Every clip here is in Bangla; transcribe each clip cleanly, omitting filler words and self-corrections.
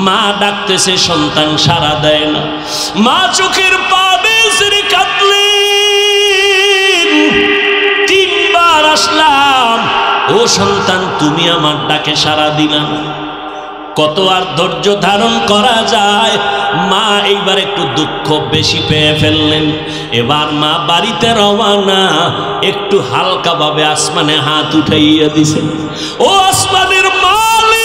মা ডাকতেছে, সন্তান সাড়া দেয় না। মা চোখের পানি ছেড়ে কাঁদলেন। 3 বার আসলাম, ও সন্তান তুমি আমার ডাকে সাড়া দিলা না। কত আর ধৈর্য ধারণ করা যায়। মা এইবার একটু দুঃখ বেশি পেয়ে ফেললেন। এবার মা বাড়িতে রওনা। একটু হালকা ভাবে আসমানে হাত উঠাইয়া দিছেন, ও আসমানের মালিক,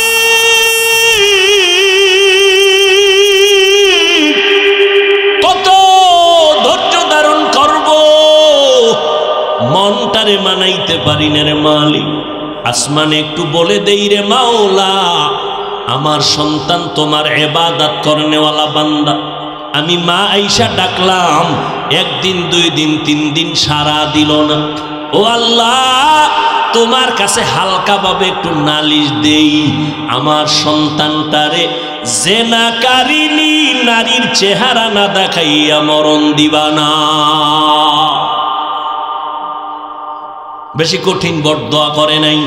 কত ধৈর্য ধারণ করব, মনটারে মানাইতে পারি না রে মালিক। আসমানে একটু বলে দেই রে মাওলা, আমার সন্তান তোমার ইবাদত করনেওয়ালা বান্দা। আমি মা আইসা ডাকলাম, 1 দিন 2 দিন 3 দিন সাড়া দিল না। ও আল্লাহ, তোমার কাছে হালকা ভাবে একটু নালিশ দেই, আমার সন্তানটারে জেনাকারিনী নারীর চেহারা না দেখাইয়া মরণ দিবা না। বেশি কঠিন বরদোয়া করে নাই।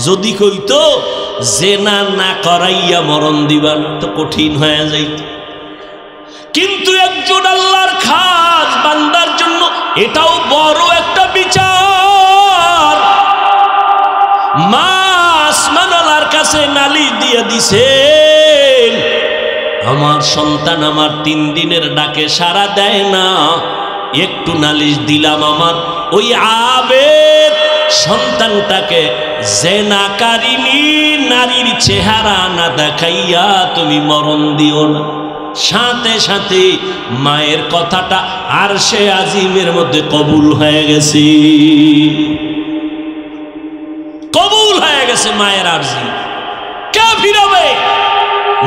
যদি কইতো জেনা না করাইয়া মরণ দিবা না, তো কঠিন হয়ে যাইত। কিন্তু একজন আল্লাহর খাস বান্দার জন্য এটাও বড় একটা বিচার। মা আসমান আল্লাহর কাছে নালিশ দিয়ে দিছেন, আমার সন্তান আমার 3 দিনের ডাকে সাড়া দেয় না। একটু নালিশ দিলাম, আমার ওই আবেদ সন্তানটাকে জেনাকারিনী নারীর চেহারা না দেখাইয়া তুমি মরণ দিও না। সাথে সাথে মায়ের কথাটা আরশে আজিমের মধ্যে কবুল হয়ে গেছে, কবুল হয়ে গেছে মায়ের আরজি। কে ফিরাবে?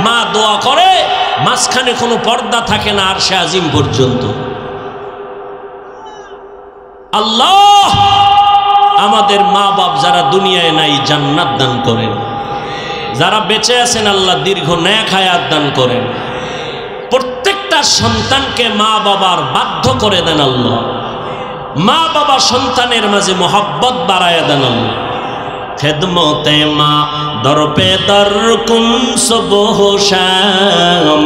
মা দোয়া করে, মাঝখানে কোনো পর্দা থাকে না আরশে আজিম পর্যন্ত। আল্লাহ আমাদের মা বাপ যারা দুনিয়ায় নাই জান্নাত দান করেন, যারা বেঁচে আছেন আল্লাহ দীর্ঘ নেক হায়াত দান করেন। প্রত্যেকটা সন্তানকে মা বাবার বাধ্য করে দেন আল্লাহ। মা বাবা সন্তানের মাঝে মোহাব্বত বাড়ায় দেন আল্লাহ। খেদমতে মা দরপে দর কুন সুবহ শাম,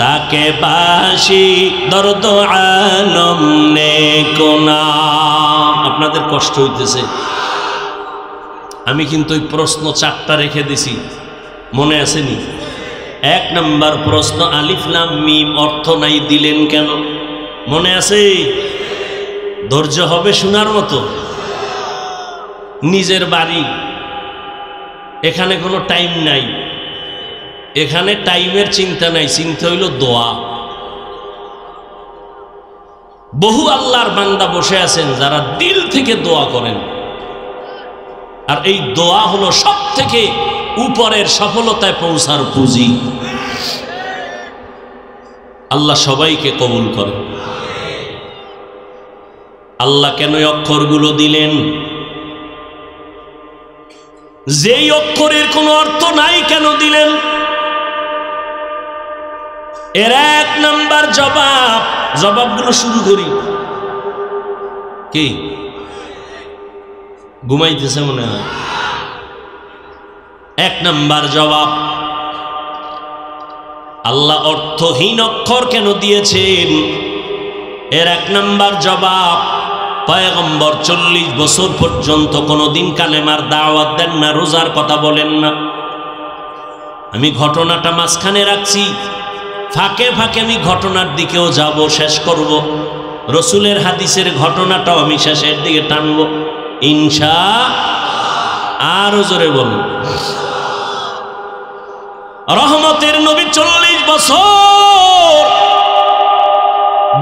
তাকে বাসি দর্দ আলম নেকোনা। আপনাদের কষ্ট হইতেছে, আমি কিন্তু ওই প্রশ্ন 4টা রেখে দিছি, মনে আসেনি? 1 নম্বর প্রশ্ন, আলিফ লাম মিম অর্থ নাই দিলেন কেন? মনে আছে? ধৈর্য হবে শোনার মতো। নিজের বাড়ি, এখানে কোনো টাইম নাই, এখানে টাইমের চিন্তা নাই, চিন্তা হইল দোয়া। বহু আল্লাহর বান্দা বসে আছেন যারা দিল থেকে দোয়া করেন, আর এই দোয়া হলো সব থেকে উপরের সফলতায় পৌঁছার পুঁজি। আল্লাহ সবাইকে কবুল করেন। আল্লাহ কেন অক্ষরগুলো দিলেন? যেই অক্ষরের কোনো অর্থ নাই কেন দিলেন? এর 1 নাম্বার জবাব, জবাবগুলো শুরু করি। কি ঘুমাইতেছে মনে হয়? 1 নাম্বার জবাব, আল্লাহ অর্থহীন অক্ষর কেন দিয়েছেন? এর 1 নাম্বার জবাব, পয়গম্বর 40 বছর পর্যন্ত কোনোদিন কালেমার দাওয়াত দেন না, রোজার কথা বলেন না। আমি ঘটনাটা মাঝখানে রাখছি, ফাঁকে ফাঁকে আমি ঘটনার দিকেও যাব, শেষ করব। রসুলের হাদিসের ঘটনাটাও আমি শেষের দিকে টানব ইনশাআল্লাহ। আরো জোরে বলুন। রহমতের নবী 40 বছর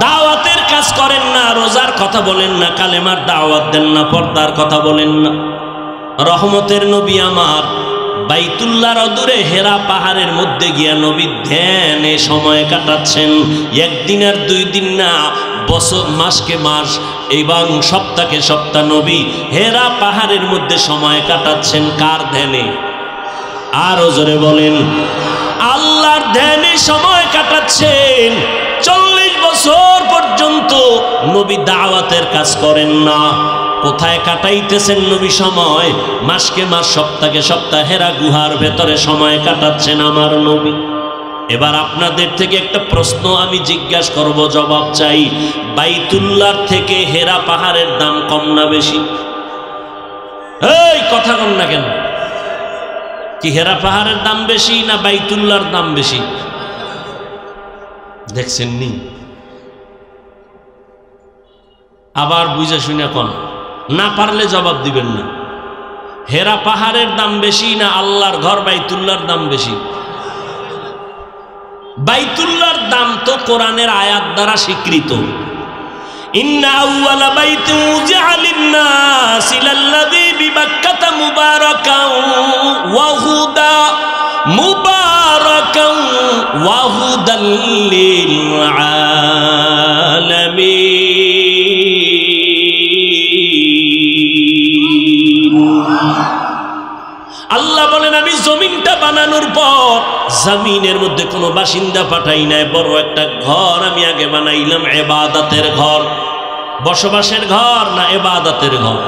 দাওয়াতের কাজ করেন না, রোজার কথা বলেন না, কালেমার দাওয়াত দেন না, পর্দার কথা বলেন না। রহমতের নবী আমার বাইতুল্লাহর অদূরে হেরা পাহাড়ের মধ্যে গিয়া নবী ধ্যানে সময় কাটাচ্ছেন। 1 দিন আর 2 দিন না, বছর মাসকে মাস এবং সপ্তাহকে সপ্তাহ নবী হেরা পাহাড়ের মধ্যে সময় কাটাচ্ছেন। কার ধ্যানে? আরো জোরে বলেন। আল্লাহর ধ্যানে সময় কাটাচ্ছেন। 40 বছর পর্যন্ত নবী দাওয়াতের কাজ করেন না। কোথায় কাটাইতেছেন নবী সময়? মাসকে মাস, সপ্তাহে সপ্তাহ হেরা গুহার ভেতরে সময় কাটাচ্ছেন আমার নবী। এবার আপনাদের থেকে একটা প্রশ্ন আমি জিজ্ঞাসা করব, জবাব চাই। বাইতুল্লাহর থেকে হেরা পাহাড়ের দাম কম না বেশি? এই কথা কন না কেন? কি হেরা পাহাড়ের দাম বেশি না বাইতুল্লাহর দাম বেশি? দেখছেন নি? আবার বুঝে শুনে কোন, না পারলে জবাব দিবেন না। হেরা পাহাড়ের দাম বেশি না আল্লাহর ঘর বাইতুল্লাহর দাম বেশি? বাইতুল্লাহর দাম তো কোরআনের আয়াত দ্বারা স্বীকৃত। ইন্না আউওয়ালা বাইতিন উযিআ লিন-নাসি লাল্লাযী বিবাক্কাতা মুবারাকান ওয়া হুদা মুবারাকান ওয়া হুদাল লিল আলামিন। আল্লাহ বলেন, আমি জমিনটা বানানোর পর জমিনের মধ্যে কোনো বাসিন্দা পাঠাই নাই, বড় একটা ঘর আমি আগে বানাইলাম, ইবাদতের ঘর। বসবাসের ঘর না ইবাদতের ঘর?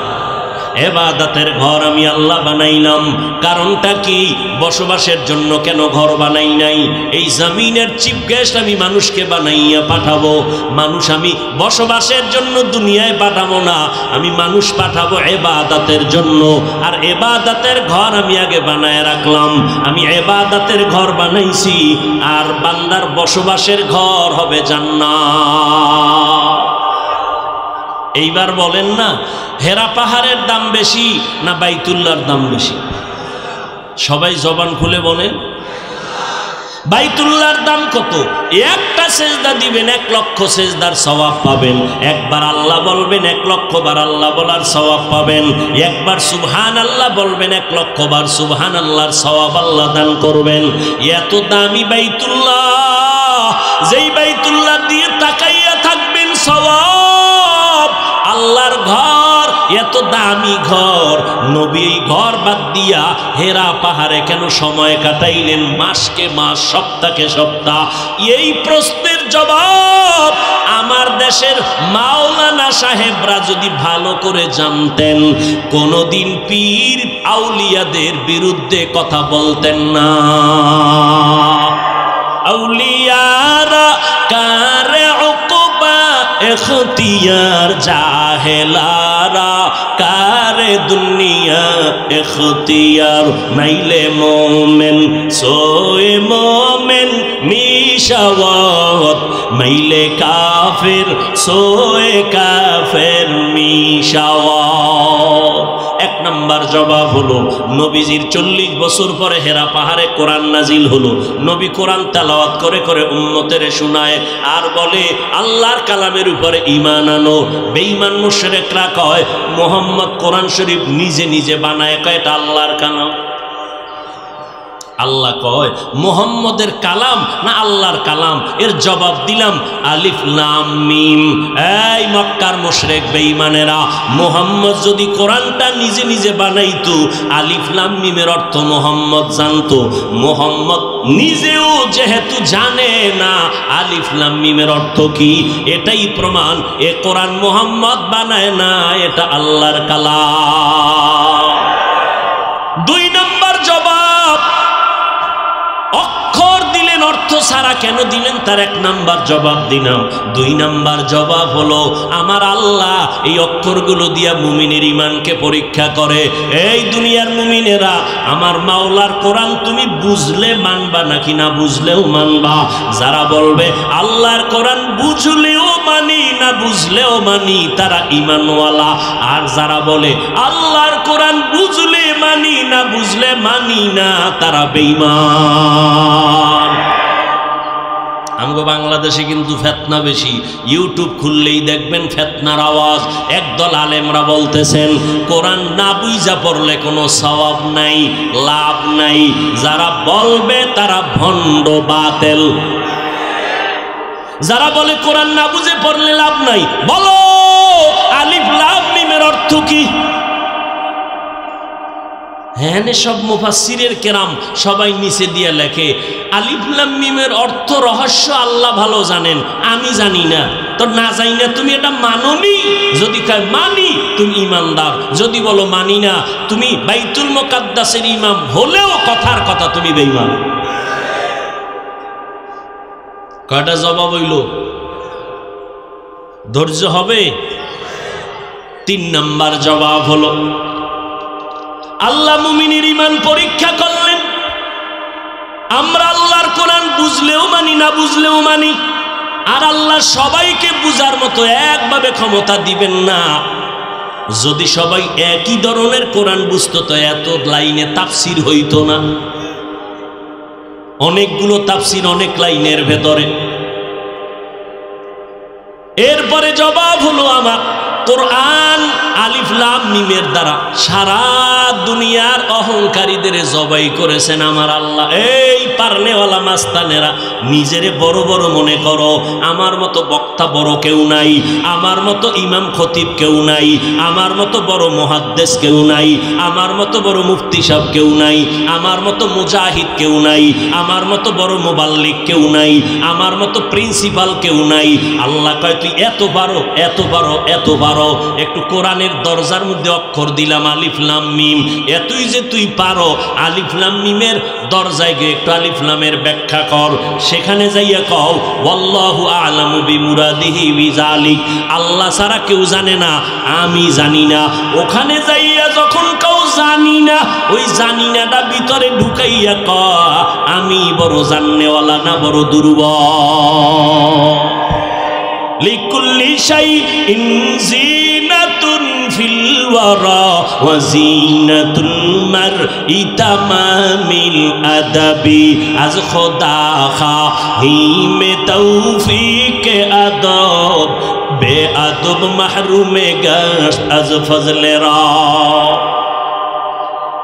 ইবাদতের ঘর আমি আল্লাহ বানাইলাম। কারণটা কি? বসবাসের জন্য কেন ঘর বানাই নাই? এই জমিনের চিফ গেস্ট আমি মানুষকে বানাইয়া পাঠাবো। মানুষ আমি বসবাসের জন্য দুনিয়ায় পাঠাবো না, আমি মানুষ পাঠাবো ইবাদতের জন্য। আর ইবাদতের ঘর আমি আগে বানায় রাখলাম। আমি ইবাদতের ঘর বানাইছি, আর বান্দার বসবাসের ঘর হবে জান্নাত। এইবার বলেন না, হেরা পাহাড়ের দাম বেশি না বাইতুল্লাহর দাম বেশি? সবাই জবান খুলে বলেন। বাইতুল্লাহর দাম কত? একটা সেজদা দিবেন 1 লক্ষ সেজদার সওয়াব পাবেন। একবার আল্লাহ বলবেন 1 লক্ষ বার আল্লাহ বলার সওয়াব পাবেন। একবার সুবহানাল্লাহ বলবেন 1 লক্ষ বার সুবহানাল্লাহর সওয়াব আল্লাহ দান করবেন। এত দামি বাইতুল্লাহ, যেই বাইতুল্লাহ দিয়ে তাকাইয়া থাকবেন সওয়াব। আল্লাহর ঘর, এত দামি ঘর, নবী এই ঘর বাদ দিয়া হেরা পাহাড়ে কেন সময় কাটাইলেন? মাসকে মাস, সপ্তাহে সপ্তাহ। এই প্রশ্নের জবাব আমার দেশের মাওলানা সাহেবরা যদি ভালো করে জানতেন, কোনদিন পীর আউলিয়াদের বিরুদ্ধে কথা বলতেন না। আউলিয়ারা কারে উকবা এখতিয়ার, জাহেলারা কারে দুনিয়া এখতিয়ার। মাইলে মোমেন সোয়ে মোমেন মিশাওয়াত, মাইলে কাফের সোয়ে কাফের মিশাওয়াত। 1 নম্বর জবাব হলো, নবীজির 40 বছর পরে হেরা পাহাড়ে কোরআন নাজিল হলো। নবী কোরআন তেলাওয়াত করে করে উম্মতের শোনায়, আর বলে আল্লাহর কালামের উপরে ঈমান আনো। বেঈমান মুশরিকরা কয় মুহাম্মদ কোরআন শরীফ নিজে নিজে বানায়, কয় এটা আল্লাহর কালাম। আল্লাহ কয় মুহাম্মদের কালাম না আল্লাহর কালাম? এর জবাব দিলাম আলিফ লাম মিম। এই মক্কার মুশরিক বেঈমানেরা, মুহাম্মদ যদি কোরআনটা নিজে নিজে বানাইতো, আলিফ লাম মিমের অর্থ মুহাম্মদ জানতো। মুহাম্মদ নিজেও যেহেতু জানে না আলিফ লাম মিমের অর্থ কি, এটাই প্রমাণ এ কোরআন মুহাম্মদ বানায় না, এটা আল্লাহর কালাম। 2 নম্বর জবাব, অক্ষর দিলেন, অর্থ ছাড়া কেন দিলেন? তার 1 নম্বর জবাব দিলাম। 2 নম্বর জবাব হলো, আমার আল্লাহ এই অক্ষরগুলো দিয়া মুমিনের ঈমানকে পরীক্ষা করে। এই দুনিয়ার মুমিনেরা, আমার মাওলার কোরআন তুমি বুঝলে মানবা নাকি না বুঝলেও মানবা? যারা বলবে আল্লাহর কোরআন বুঝলেও মানি না বুঝলেও মানি, তারা ঈমানওয়ালা। আর যারা বলে আল্লাহর কোরআন বুঝলে মানি না বুঝলে মানি না, তারা বেঈমান। আমগো বাংলাদেশে কিন্তু ফেতনা বেশি। ইউটিউব খুললেই দেখবেন ফেতনার আওয়াজ। একদল আলেমরা বলতেছেন কোরআন না বুঝা পড়লে কোনো সওয়াব নাই, লাভ নাই। যারা বলবে তারা ভণ্ড, বাতেল। যারা বলে কোরআন না বুঝে পড়লে লাভ নাই, বলো আলিফ লাম মিমের অর্থ কি? হ্যাঁ সব মুফাসসিরের কেরাম সবাই নিচে দিয়ে লেখে আলিফ লাম মিমের অর্থ রহস্য আল্লাহ ভালো জানেন, আমি জানি না। তো না জানি না তুমি এটা মানোনি? যদি কয় মানি তুমি ইমানদার, যদি বলো মানি না তুমি বাইতুল মুকাদ্দাসের ইমাম হলেও কথার কথা তুমি বেঈমান। কয়টা জবাব হইল? ধৈর্য হবে। 3 নাম্বার জবাব হলো আল্লাহ মুমিনের ঈমান পরীক্ষা করলেন। আমরা আল্লাহর কোরআন বুঝলেও মানি, না বুঝলেও মানি। আর আল্লাহ সবাইকে বুঝার মতো একভাবে ক্ষমতা দিবেন না। যদি সবাই একই ধরনের কোরআন বুঝতো তো এত লাইনে তাফসির হইতো না। অনেকগুলো তাফসির অনেক লাইনের ভেতরে। এরপরে জবাব হলো আমার কোরআন আলিফ লাম মিমের দ্বারা সারা দুনিয়ার অহংকারীদের জবাই করেছেন আমার আল্লাহ। এই পারনেওয়ালা মাস্তানেরা নিজেরে বড় বড় মনে করো, আমার মতো বক্তা বড় কেউ নাই, আমার মতো ইমাম খতিব কেউ নাই, আমার মতো বড় মুহাদ্দিস কেউ নাই, আমার মতো বড় মুফতি সাহেব কেউ নাই, আমার মতো মুজাহিদ কেউ নাই, আমার মতো বড় মুবাল্লিগ কেউ নাই, আমার মতো প্রিন্সিপাল কেউ নাই। আল্লাহ কয় তুই এত পারো, এত পারো, এত পারো। একটু কোরআনের দরজার মধ্যে অক্ষর দিলাম আলিফ লাম মিম, এতই যে তুই পারো আলিফ লাম মিমের দরজায় গিয়ে একটু আলিফ লামের ব্যাখ্যা কর। সেখানে যাইয়া কও ওয়াল্লাহু আ'লামু বিমুরাদিহি বিযালিক, আল্লাহ ছাড়া কেউ জানে না, আমি জানি না। ওখানে যাইয়া যখন কেউ জানি না, ওই জানি নাটা ভিতরে ঢুকাইয়া ক আমি বড় জাননেওয়ালা না বড় দুর্বল। লিকুল্লি শাইইন যিনাতুন ফিল ওয়ারা ওয়া যিনাতুল মারই তামামিল আদাবি আজ খোদা খাহিমে তৌফিক আদব বে আদব মাহরুমে গাশ আজ ফজলে রা।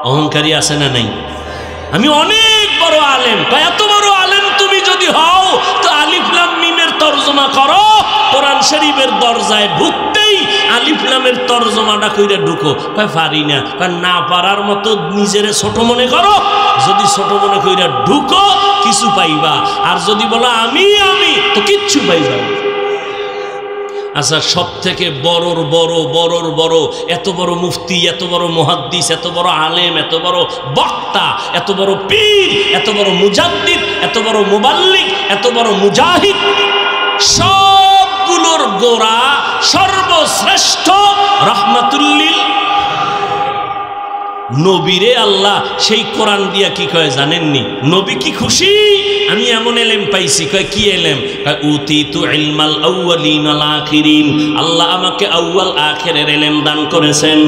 অহংকারী আছে না নাই? আমি অনেক বড় আলেম। এত বড় আলেম তুমি যদি হও তো আলিফ লাম মিমের তরজমা করো। কোরআন শরীফের দরজায় ঢুকতেই আলিফ লামের তরজমাটা কইরা ঢুকো। কয় পারি না। কয় না পারার মতো নিজেরে ছোট মনে করো। যদি ছোট মনে কইরা ঢুকো কিছু পাইবা, আর যদি বলো আমি আমি তো কিচ্ছু পাইবা। আচ্ছা, সব থেকে বড়র বড় বড়র বড়, এত বড় মুফতি, এত বড় মুহাদ্দিস, এত বড় আলেম, এত বড় বক্তা, এত বড় পীর, এত বড় মুজাদ্দিদ, এত বড় মুবাল্লিগ, এত বড় মুজাহিদ, সবগুলোর গোড়া সর্বশ্রেষ্ঠ রাহমাতুল লিল নবীরে আল্লাহ সেই কোরআন দিয়া কি কয় জানেননি? নবী কি খুশি আমি এমন এলেম পাইছি। কয় কি এলেম? কয় উতিতু ইলমাল আউয়ালিন ওয়াল আখিরিন, আল্লাহ আমাকে আউয়াল আখিরের এলেম দান করেছেন।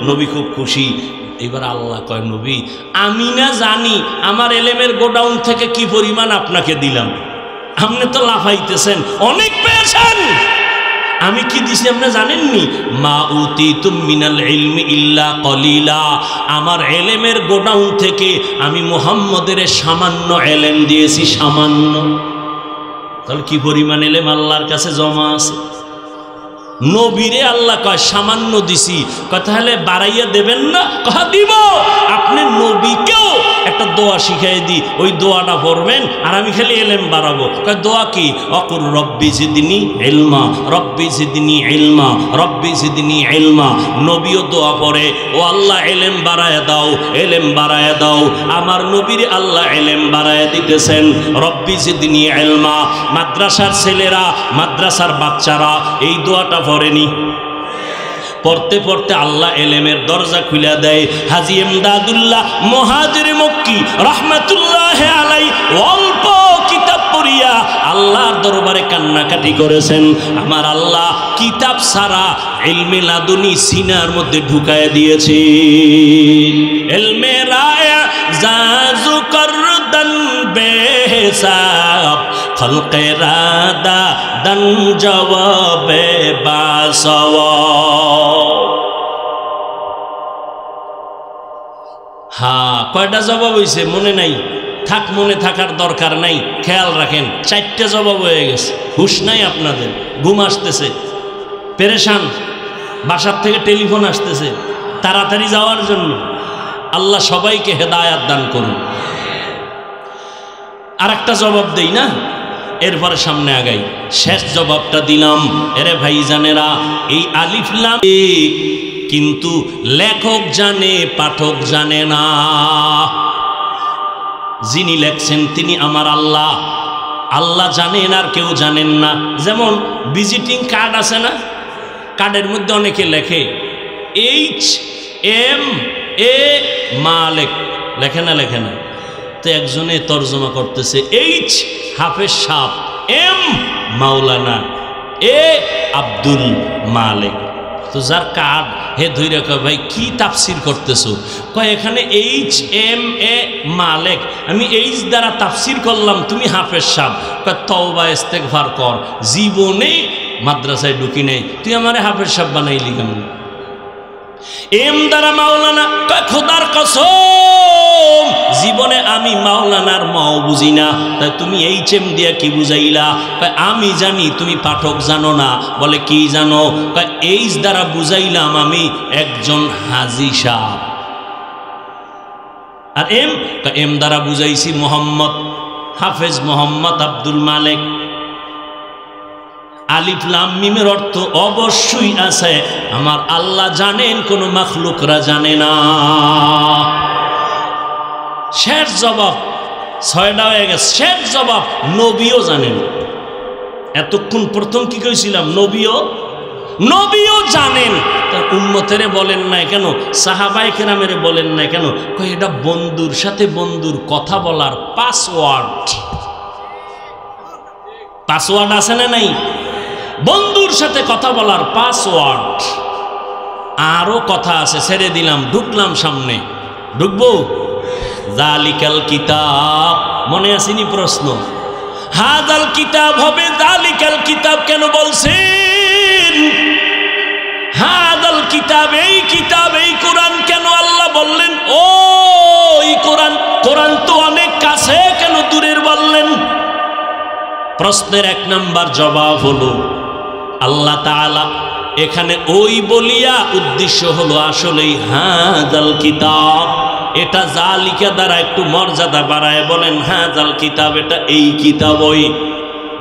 নবী খুব খুশি। এবার আল্লাহ কয় নবী আমি না জানি আমার এলেমের গোডাউন থেকে কি পরিমাণ আপনাকে দিলাম। আপনি তো লাফাইতেছেন, অনেক পেয়েছেন। আমি কি দিছি আপনি জানেননি? মা উতিতুম মিনাল ইলমি ইল্লা কলিলা, আমার এলেমের গোডাউন থেকে আমি মুহাম্মদের সামান্য এলেম দিয়েছি, সামান্য। তাহলে কি পরিমাণ এলেম আল্লাহর কাছে জমা আছে। নবীরে আল্লাহ কয় সামান্য দিছি। কয় তাহলে বাড়াইয়া দেবেন না? কয় দিব। আপনি নবীকেও একটা দোয়া শিখাই দিই, ওই দোয়াটা পড়বেন আর আমি খালি এলেম বাড়াবো। কয় দোয়া কি? অকুর রব্বি জিদনি ইলমা, রব্বি জিদনি ইলমা, রব্বি জিদনি ইলমা। নবীও দোয়া পড়ে, ও আল্লাহ এলেম বাড়ায় দাও, এলেম বাড়ায় দাও। আমার নবীর আল্লাহ এলেম বাড়ায় দিতেছেন, রব্বি জিদনি ইলমা। মাদ্রাসার ছেলেরা, মাদ্রাসার বাচ্চারা এই দোয়াটা পড়েনি। পড়তে পড়তে আল্লাহ এলেমের দরজা খুলে দেয়। হাজী ইমদাদুল্লাহ মুহাজির মক্কি রাহমাতুল্লাহ আলাই অল্প কিতাব পড়িয়া আল্লাহর দরবারে কান্নাকাটি করেছেন। আমার আল্লাহ কিতাব ছাড়া ইলমে লাদুনি সিনার মধ্যে ঢুকায় দিয়েছে। ইলমে রায় জাজু করদন বেহিসাব খলকে রাদা দন জবাবে বাসওয়া। হ্যাঁ, কয়টা জবাব হয়েছে মনে নাই? থাক, মনে থাকার দরকার নাই, খেয়াল রাখেন। 4টে জবাব হয়ে গেছে। হুশ নাই আপনাদের, ঘুম আসতেছে, পেরেশান, বাসার থেকে টেলিফোন আসতেছে তাড়াতাড়ি যাওয়ার জন্য। আল্লাহ সবাইকে হেদায়াত দান করুন। আর একটা জবাব দেই না, এরপরে সামনে আগাই। শেষ জবাবটা দিলাম, এরে ভাইজানেরা, এই আলিফ লাম কিন্তু লেখক জানে, পাঠক জানে না। যিনি লেখছেন তিনি আমার আল্লাহ, আল্লাহ জানেন আর কেউ জানেন না। যেমন ভিজিটিং কার্ড আছে না, কার্ডের মধ্যে অনেকে লেখে HMA মালিক, লেখে না লেখে না। তো একজনে তর্জমা করতেছে H হাফেজ সাহ, M Maulana, A Abdul Malik. তো যার কার্ড হে ধৈর্য কয়, ভাই কি তাফসির করতেছো? কয় এখানে HMA মালিক, আমি H দ্বারা তাফসির করলাম, তুমি হাফেজ সাহ। কয় তওবা ইস্তেগফার কর, জীবনে মাদ্রাসায় ঢুকি নেই, তুই আমারে হাফেজ সাহ বানাইলি কেমন? এম দ্বারা মাওলানা, কয় খোদার কসম জীবনে আমি মাওলানার মাও বুঝি না, তাই তুমি HM দিয়া কি বুঝাইলা? কয় আমি জানি, তুমি পাঠক জানো না। বলে কি জানো? কয় H দ্বারা বুঝাইলাম আমি একজন হাজী সাহেব। আর এম দ্বারা বুঝাইছি মোহাম্মদ, হাফেজ মোহাম্মদ আব্দুল মালিক। আলিফ লাম মিমের অর্থ অবশ্যই আছে, আমার আল্লাহ জানেন, কোনো মাখলুকরা জানে না। শেষ জবাব, 6টা হয়ে গেছে। শেষ জবাব, নবীও জানেন। এতক্ষণ প্রথম কি কইছিলাম? নবীও জানেন। তার উম্মতেরে বলেন নাই কেন? সাহাবায়ে কেরামেরে বলেন নাই কেন? কই এটা বন্ধুর সাথে বন্ধুর কথা বলার পাসওয়ার্ড। পাসওয়ার্ড আছে না নাই? বন্ধুর সাথে কথা বলার পাসওয়ার্ড। আরো কথা আছে, ছেড়ে দিলাম, ঢুকলাম সামনে। ঢুকবো? জালিকাল কিতাব, মনে আসেনি প্রশ্ন? হাদাল কিতাব হবে, জালিকাল কিতাব কেন বলছেন? হাদাল কিতাব, এই কিতাব, এই কোরআন কেন আল্লাহ বললেন? ওই কোরআন, কোরআন তো অনেক কাছে, কেন দূরের বললেন? প্রশ্নের 1 নাম্বার জবাব হলো, আল্লাহ তাআলা এখানে ওই বলিয়া উদ্দেশ্য হলো আসলেই হাদাল কিতাব, এটা জালিকা দ্বারা একটু মর্যাদা বাড়ায় বলেন হাদাল কিতাব, এটা এই কিতাব। ওই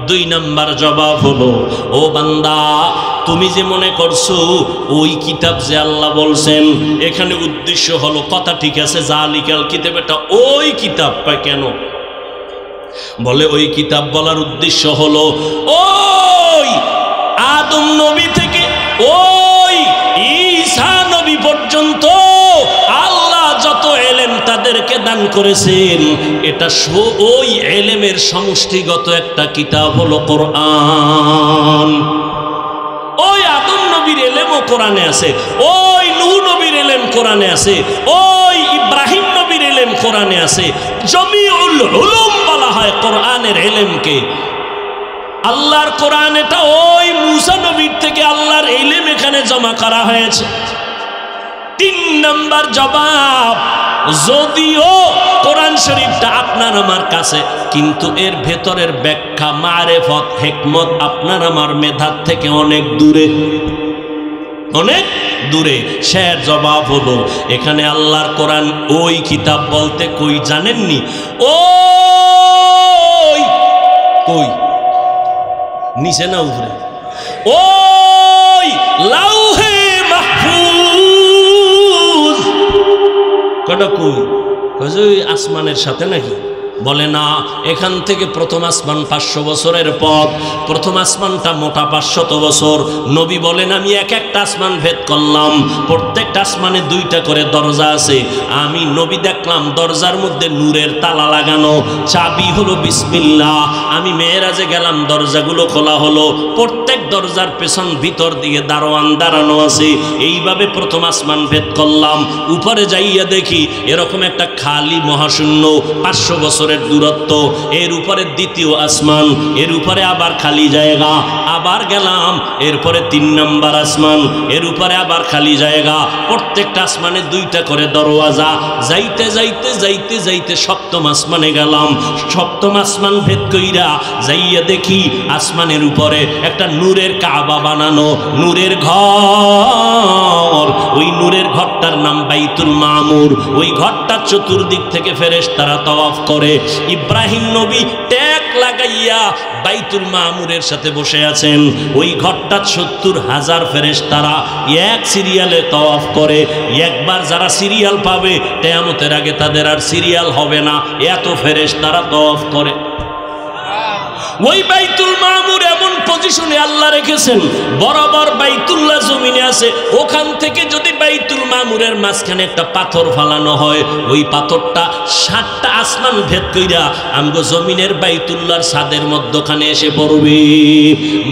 2 নাম্বার জবাব হলো, ও বান্দা তুমি যে মনে করছো ওই কিতাব যে আল্লাহ বলছেন, এখানে উদ্দেশ্য হলো, কথা ঠিক আছে, জালিকাল কিতাব এটা ওই কিতাব। কয় কেন? বলে ওই কিতাব বলার উদ্দেশ্য হলো ওই আদম নবী থেকে ওই ঈসা নবী পর্যন্ত আল্লাহ যত এলেম তাদেরকে দান করেছেন, এটা ওই এলেমের সমষ্টিগত একটা কিতাব হলো কোরআন। ওই আদম নবীর এলেমও কোরআনে আছে, ওই নূহ নবীর এলেম কোরআনে আছে, ওই ইব্রাহিম নবীর এলেম কোরআনে আছে। জমিউল উলুম বলা হয় কোরআনের এলেমকে। আল্লাহর কোরআন এটা ওই মুসা নবীর থেকে আল্লাহর ইলম এখানে জমা করা হয়েছে। 3 নাম্বার জবাব, যদিও কোরআন শরীফটা আপনার আমার কাছে, কিন্তু এর ভেতরের ব্যাখ্যা, মারেফত, হিকমত আপনার আমার মেধার থেকে অনেক দূরে, অনেক দূরে। শের জবাব হলো, এখানে আল্লাহর কোরআন ওই কিতাব বলতে কই জানেননি? ওই কই নিচে না উপরে? ওই লাউহে মাহফুজ। কটা কই? কই আসমানের সাথে নাকি? বলে না, এখান থেকে প্রথম আসমান 500 বছরের পথ। প্রথম আসমানটা মোটা 500 বছর। নবী বলেন আমি এক একটা আসমান ভেদ করলাম, প্রত্যেকটা আসমানে 2টা করে দরজা আছে। আমি নবী দেখলাম দরজার মধ্যে নূরের তালা লাগানো, চাবি হলো বিসমিল্লাহ। আমি মেরাজে গেলাম, দরজাগুলো খোলা হলো, প্রত্যেক দরজার পেছন ভিতর দিকে দারোয়ান দাঁড়ানো আছে। এইভাবে প্রথম আসমান ভেদ করলাম। উপরে যাইয়া দেখি এরকম একটা খালি মহাশূন্য, 500 বছর বছরের দূরত্ব, এর উপরে দ্বিতীয় আসমান, এর উপরে আবার খালি জায়গা, আবার গেলাম, এরপরে 3 নম্বর আসমান, এর উপরে আবার খালি জায়গা, প্রত্যেকটা আসমানে 2টা করে দরওয়াজা। যাইতে যাইতে যাইতে যাইতে 7ম আসমানে গেলাম। 7ম আসমান ভেদ কইরা যাইয়া দেখি আসমানের উপরে একটা নূরের কাবা বানানো, নূরের ঘর। ওই নূরের ঘরটার নাম বাইতুল মামুর। ওই ঘরটার চতুর্দিক থেকে ফেরেশতারা তাওয়াফ করে। ইব্রাহিম নবী ট্যাগ লাগাইয়া বাইতুল মামুরের সাথে বসে আছেন। ওই ঘরটা 70,000 ফেরেশতারা এক সিরিয়ালে তাওয়াফ করে। একবার যারা সিরিয়াল পাবে কিয়ামতের আগে তাদের আর সিরিয়াল হবে না, এত ফেরেশতারা তাওয়াফ করে। ওই বাইতুল মামুর এমন পজিশনে আল্লাহ রেখেছেন, বরাবর বাইতুল্লাহ জমিনে আছে। ওখান থেকে যদি বাইতুল মামুরের মাঝখানে একটা পাথর ফালানো হয়, ওই পাথরটা 7টা আসমান ভেদ কইরা আমগো জমিনের বাইতুল্লাহর ছাদের মধ্যখানে এসে পড়বে।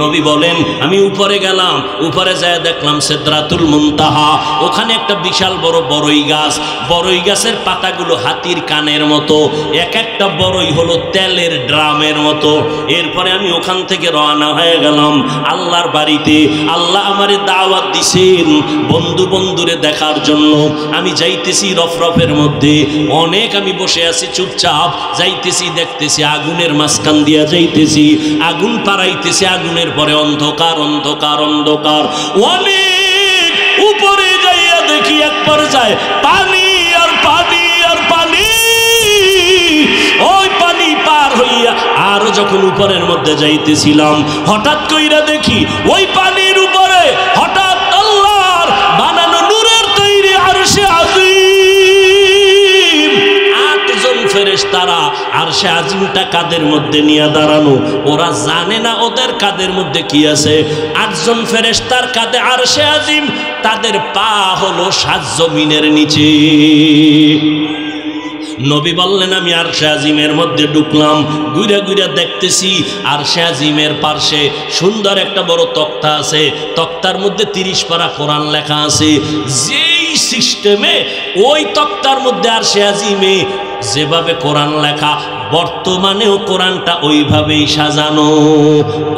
নবী বলেন আমি উপরে গেলাম, উপরে যায় দেখলাম সিদরাতুল মুনতাহা। ওখানে একটা বিশাল বড় বড়ই গাছ, বড়ই গাছের পাতাগুলো হাতির কানের মতো, এক একটা বড়ই হলো তেলের ড্রামের মতো। এরপরে আমি ওখান থেকে রওনা হয়ে গেলাম আল্লাহর বাড়িতে। আল্লাহ আমারে দাওয়াত দিছেন বন্ধু বন্ধুরে দেখার জন্য। আমি যাইতেছি রফরফের মধ্যে, অনেক আমি বসে আছি চুপচাপ, যাইতেছি দেখতেছি আগুনের মাঝখান দিয়া যাইতেছি, আগুন পাড়াইতেছি, আগুনের পরে অন্ধকার অন্ধকার অন্ধকার। অনেক উপরে যাইয়া দেখি এক পর্যায়ে পানি আর পানি আর পানি। ওই পানি পার হইয়া আরো যখন উপরের মধ্যে যাইতেছিলাম, হঠাৎ কইরা দেখি ওই পানির উপরে হঠাৎ আল্লাহর বানানো নূরের তৈরি আরশে আজিম। 8 জন ফেরেশতারা আরশে আজিমটা কাদের মধ্যে নিয়ে দাঁড়ানো। ওরা জানে না ওদের কাদের মধ্যে কি আছে। 8 জন ফেরেশতার কাঁধে আরশে আজিম, তাদের পা হলো 7 জমিনের নিচে। নবী বললেন আমি আরশে আজিমের মধ্যে ঢুকলাম, ঘুরে ঘুরে দেখতেছি আরশে আজিমের পাশে সুন্দর একটা বড় তক্তা আছে। তক্তার মধ্যে 30 পারা কোরআন লেখা আছে। যেই সিস্টেমে ওই তক্তার মধ্যে আরশে আজিমে যেভাবে কোরআন লেখা, বর্তমানেও কোরআনটা ওইভাবেই সাজানো।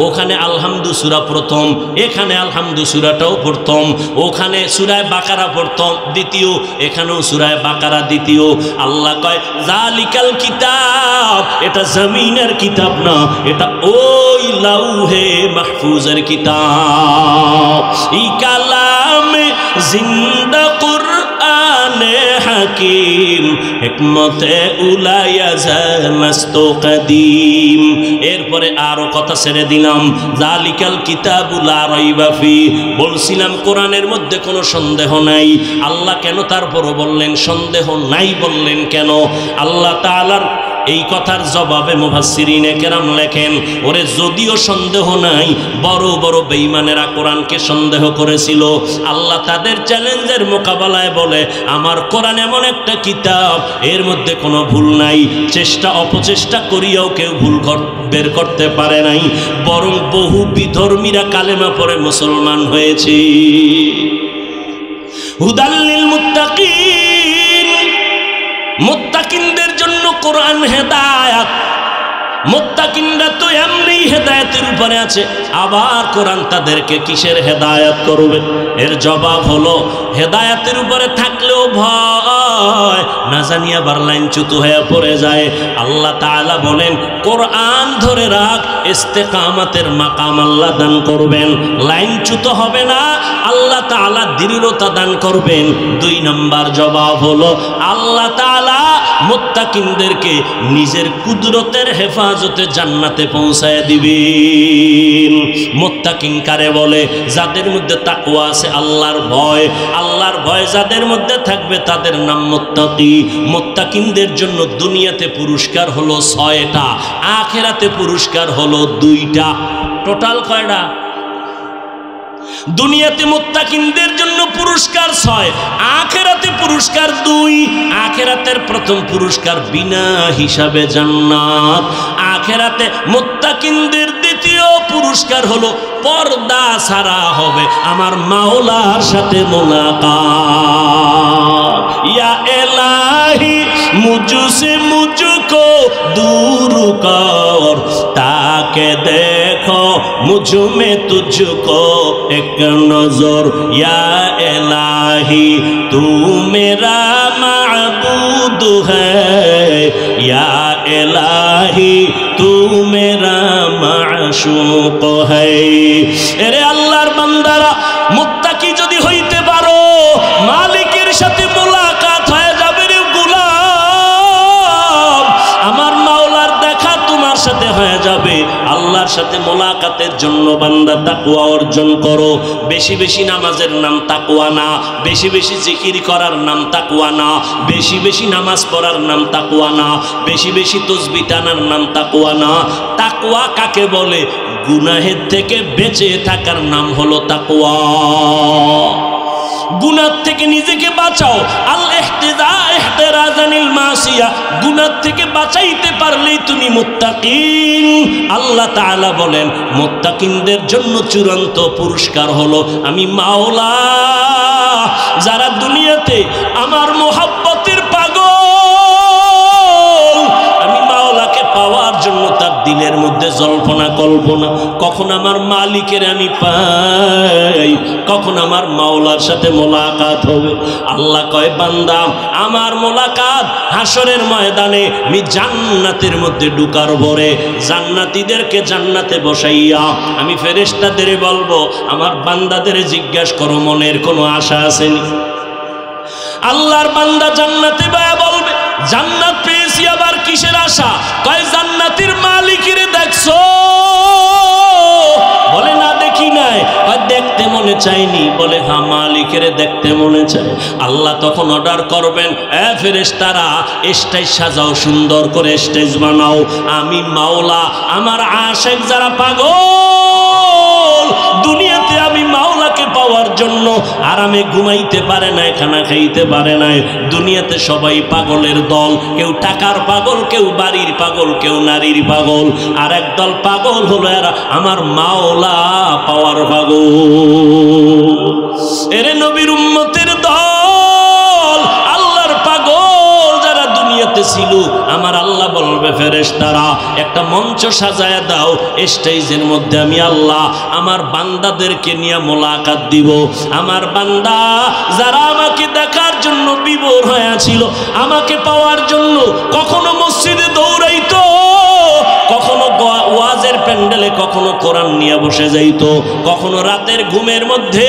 ওখানে আলহামদু সূরা প্রথম, এখানে আলহামদু সূরাটাও প্রথম। ওখানে সূরায়ে বাকারা প্রথম, দ্বিতীয়, এখানেও সূরায়ে বাকারা দ্বিতীয়। আল্লাহ কয় জালিকাল কিতাব, এটা জমিনের কিতাব না, এটা ওই লাউহে মাহফুজের কিতাব। ই কালামে জিন্দা কুরআনে হাকিম, হিকমতে উলায়া জামাস্তু কাদিম। এরপরে আরো কথা ছেড়ে দিলাম, জালিকাল কিতাবু লা রাইবা ফি। বলছিলাম কোরআনের মধ্যে কোনো সন্দেহ নাই। আল্লাহ কেন তারপরও বললেন সন্দেহ নাই? বললেন কেন? আল্লাহ তাআলার এই কথার জবাবে মুফাসসিরিনে কেরাম লেখেন, ওরে যদিও সন্দেহ নাই, বড় বড় বেঈমানেরা কোরআনকে সন্দেহ করেছিল। আল্লাহ তাদের চ্যালেঞ্জের মোকাবেলায় বলে আমার কোরআন এমন একটা কিতাব, এর মধ্যে কোনো ভুল নাই। চেষ্টা অপচেষ্টা করিয়াও কেউ ভুল বের করতে পারে নাই, বরং বহু বিধর্মীরা কালেমা পড়ে মুসলমান হয়েছে। হুদাল্লিল মুত্তাকিন, মুত্তাকিনদের জন্য কোরআন হেদায়াত। মুত্তাকিনরা তো এমনি হেদায়েতের উপরে আছে, আবার কোরআন তাদেরকে কিসের হেদায়েত করবে? এর জবাব হলো হেদায়েতের উপরে থাকলেও ভয় না জানি আবার লাইনচ্যুত হয়ে পড়ে যায়। আল্লাহ তাআলা বলেন কোরআন ধরে রাখ, ইস্তেকামাতের মাকাম আল্লাহ দান করবেন, লাইনচ্যুত হবে না, আল্লাহ তাআলা দৃঢ়তা দান করবেন। 2 নম্বর জবাব হলো আল্লাহ তাআলা মুত্তাকিনদেরকে নিজের কুদরতের হেফাজতে জান্নাতে পৌঁছায় দিবেন। মুত্তাকিন কারে বলে? যাদের মধ্যে তাকওয়া আছে, আল্লাহর ভয়। আল্লাহর ভয় যাদের মধ্যে থাকবে তাদের নাম মুত্তাকি। মুত্তাকিনদের জন্য দুনিয়াতে পুরস্কার হলো 6টা, আখিরাতে পুরস্কার হলো 2টা। টোটাল কয়টা? দুনিয়াতে মুত্তাকিনদের জন্য পুরস্কার 6, আখিরাতে পুরস্কার 2। আখিরাতের প্রথম পুরস্কার বিনা হিসাবে জান্নাত। আখিরাতে মুত্তাকিনদের দ্বিতীয় পুরস্কার হলো পর্দা ছাড়া হবে আমার মাওলার সাথে মুলাকাত। ইয়া ইলাহি মুঝসে মুঝকো दूर कर, ताके देखो मुझ में तुझको एक नजर। या इलाही तू मेरा माबूद है, या इलाही तू मेरा माशूक है। एरे আল্লাহর বান্দারা, মুত্তাকি যদি হইতে পারো, মালিকের সাথে মোলাকাত হয়ে যাবে রে গোলাম। আমার মাওলার দেখা তোমার সাথে হয়ে যাবে। আল্লাহর সাথে মোলাকাতের জন্য বান্দা তাকওয়া অর্জন করো। বেশি বেশি নামাজের নাম তাকওয়া না, বেশি বেশি জিকির করার নাম তাকওয়া না, বেশি বেশি নামাজ পড়ার নাম তাকওয়া না, বেশি বেশি তাসবিহ টানার নাম তাকওয়া না। তাকওয়া কাকে বলে? গুনাহের থেকে বেঁচে থাকার নাম হলো তাকওয়া। গুনাহ থেকে নিজেকে বাঁচাও। আল ইহতিরাজানিল মাসিয়া, গুনাহ থেকে বাঁচাইতে পারলেই তুমি মুত্তাকিন। আল্লাহ তাআলা বলেন মুত্তাকিনদের জন্য চূড়ান্ত পুরস্কার হলো আমি মাওলা। যারা দুনিয়াতে আমার মোহাব্বতের পাগল, আমি মাওলাকে পাওয়ার জন্য তার দিলের মধ্যে জল্পনা কল্পনা, কখন আমার মালিকের আমি পাই, কখন আমার মাওলার সাথে মোলাকাত হবে। আল্লাহ কয় বান্দা, আমার মোলাকাত হাসরের ময়দানে আমি জান্নাতের মধ্যে ঢুকার পরে জান্নাতীদেরকে জান্নাতে বসাইয়া আমি ফেরেশতাদের বলবো, আমার বান্দাদের জিজ্ঞাসা করো মনের কোনো আশা আসেনি? আল্লাহর বান্দা জান্নাতে বায়া বলবে, জান্নাত পেয়েছি, আবার কিসের আশা? কয় জান্নাতের মালিকের দেখছো? বলে না দেখি নাই। কয় দেখতে মনে চাইনি? বলে হ্যাঁ মালিকের দেখতে মনে চায়। আল্লাহ তখন অর্ডার করবেন, এ ফেরেশতারা স্টেজ সাজাও, সুন্দর করে স্টেজ বানাও। আমি মাওলা আমার আশিক যারা পাগল, দুনিয়াতে আমি মাওলাকে পাওয়ার জন্য আরামে ঘুমাইতে পারে নাই, খানা খাইতে পারে নাই। দুনিয়াতে সবাই পাগলের দল, কেউ টাকার পাগল, কেউ বাড়ির পাগল, কেউ নারীর পাগল, আর একদল পাগল হলো এরা আমার মাওলা পাওয়ার পাগল। এরে নবীর উম্মতের দল, আল্লাহর পাগল যারা দুনিয়াতে ছিল, আমার আল্লাহ বলবে ফেরেশতারা একটা মঞ্চ সাজায় দাও, স্টেজের মধ্যে আমি আল্লাহ আমার বান্দাদেরকে নিয়ে মোলাকাত দিব। আমার বান্দা যারা আমাকে দেখার জন্য বিভোর হয়ে ছিল, আমাকে পাওয়ার জন্য কখনো মসজিদে দৌড়াইতো, কখনো ওয়াজের প্যান্ডেলে, কখনো কোরআন নিয়ে বসে যাইতো, কখনো রাতের ঘুমের মধ্যে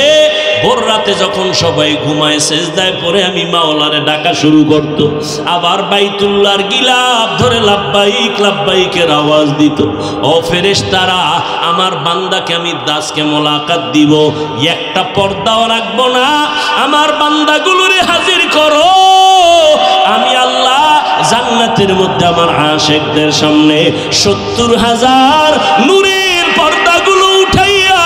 ভোর রাতে যখন সবাই ঘুমায় সেজদায় পড়ে আমি মাওলারে ডাকা শুরু করত। আবার বাইতুল্লাহর গিলাফ ধরে লাব্বাইক লাব্বাইকের আওয়াজ দিত। ও ফেরেশতারা, আমার বান্দাকে আমি দাসকে মোলাকাত দিব, একটা পর্দাও রাখবো না, আমার বান্দাগুলোরে হাজির করো। আমি আল্লাহ জান্নাতের মধ্যে আমার আশিকদের সামনে 70,000 নূরের পর্দাগুলো উঠাইয়া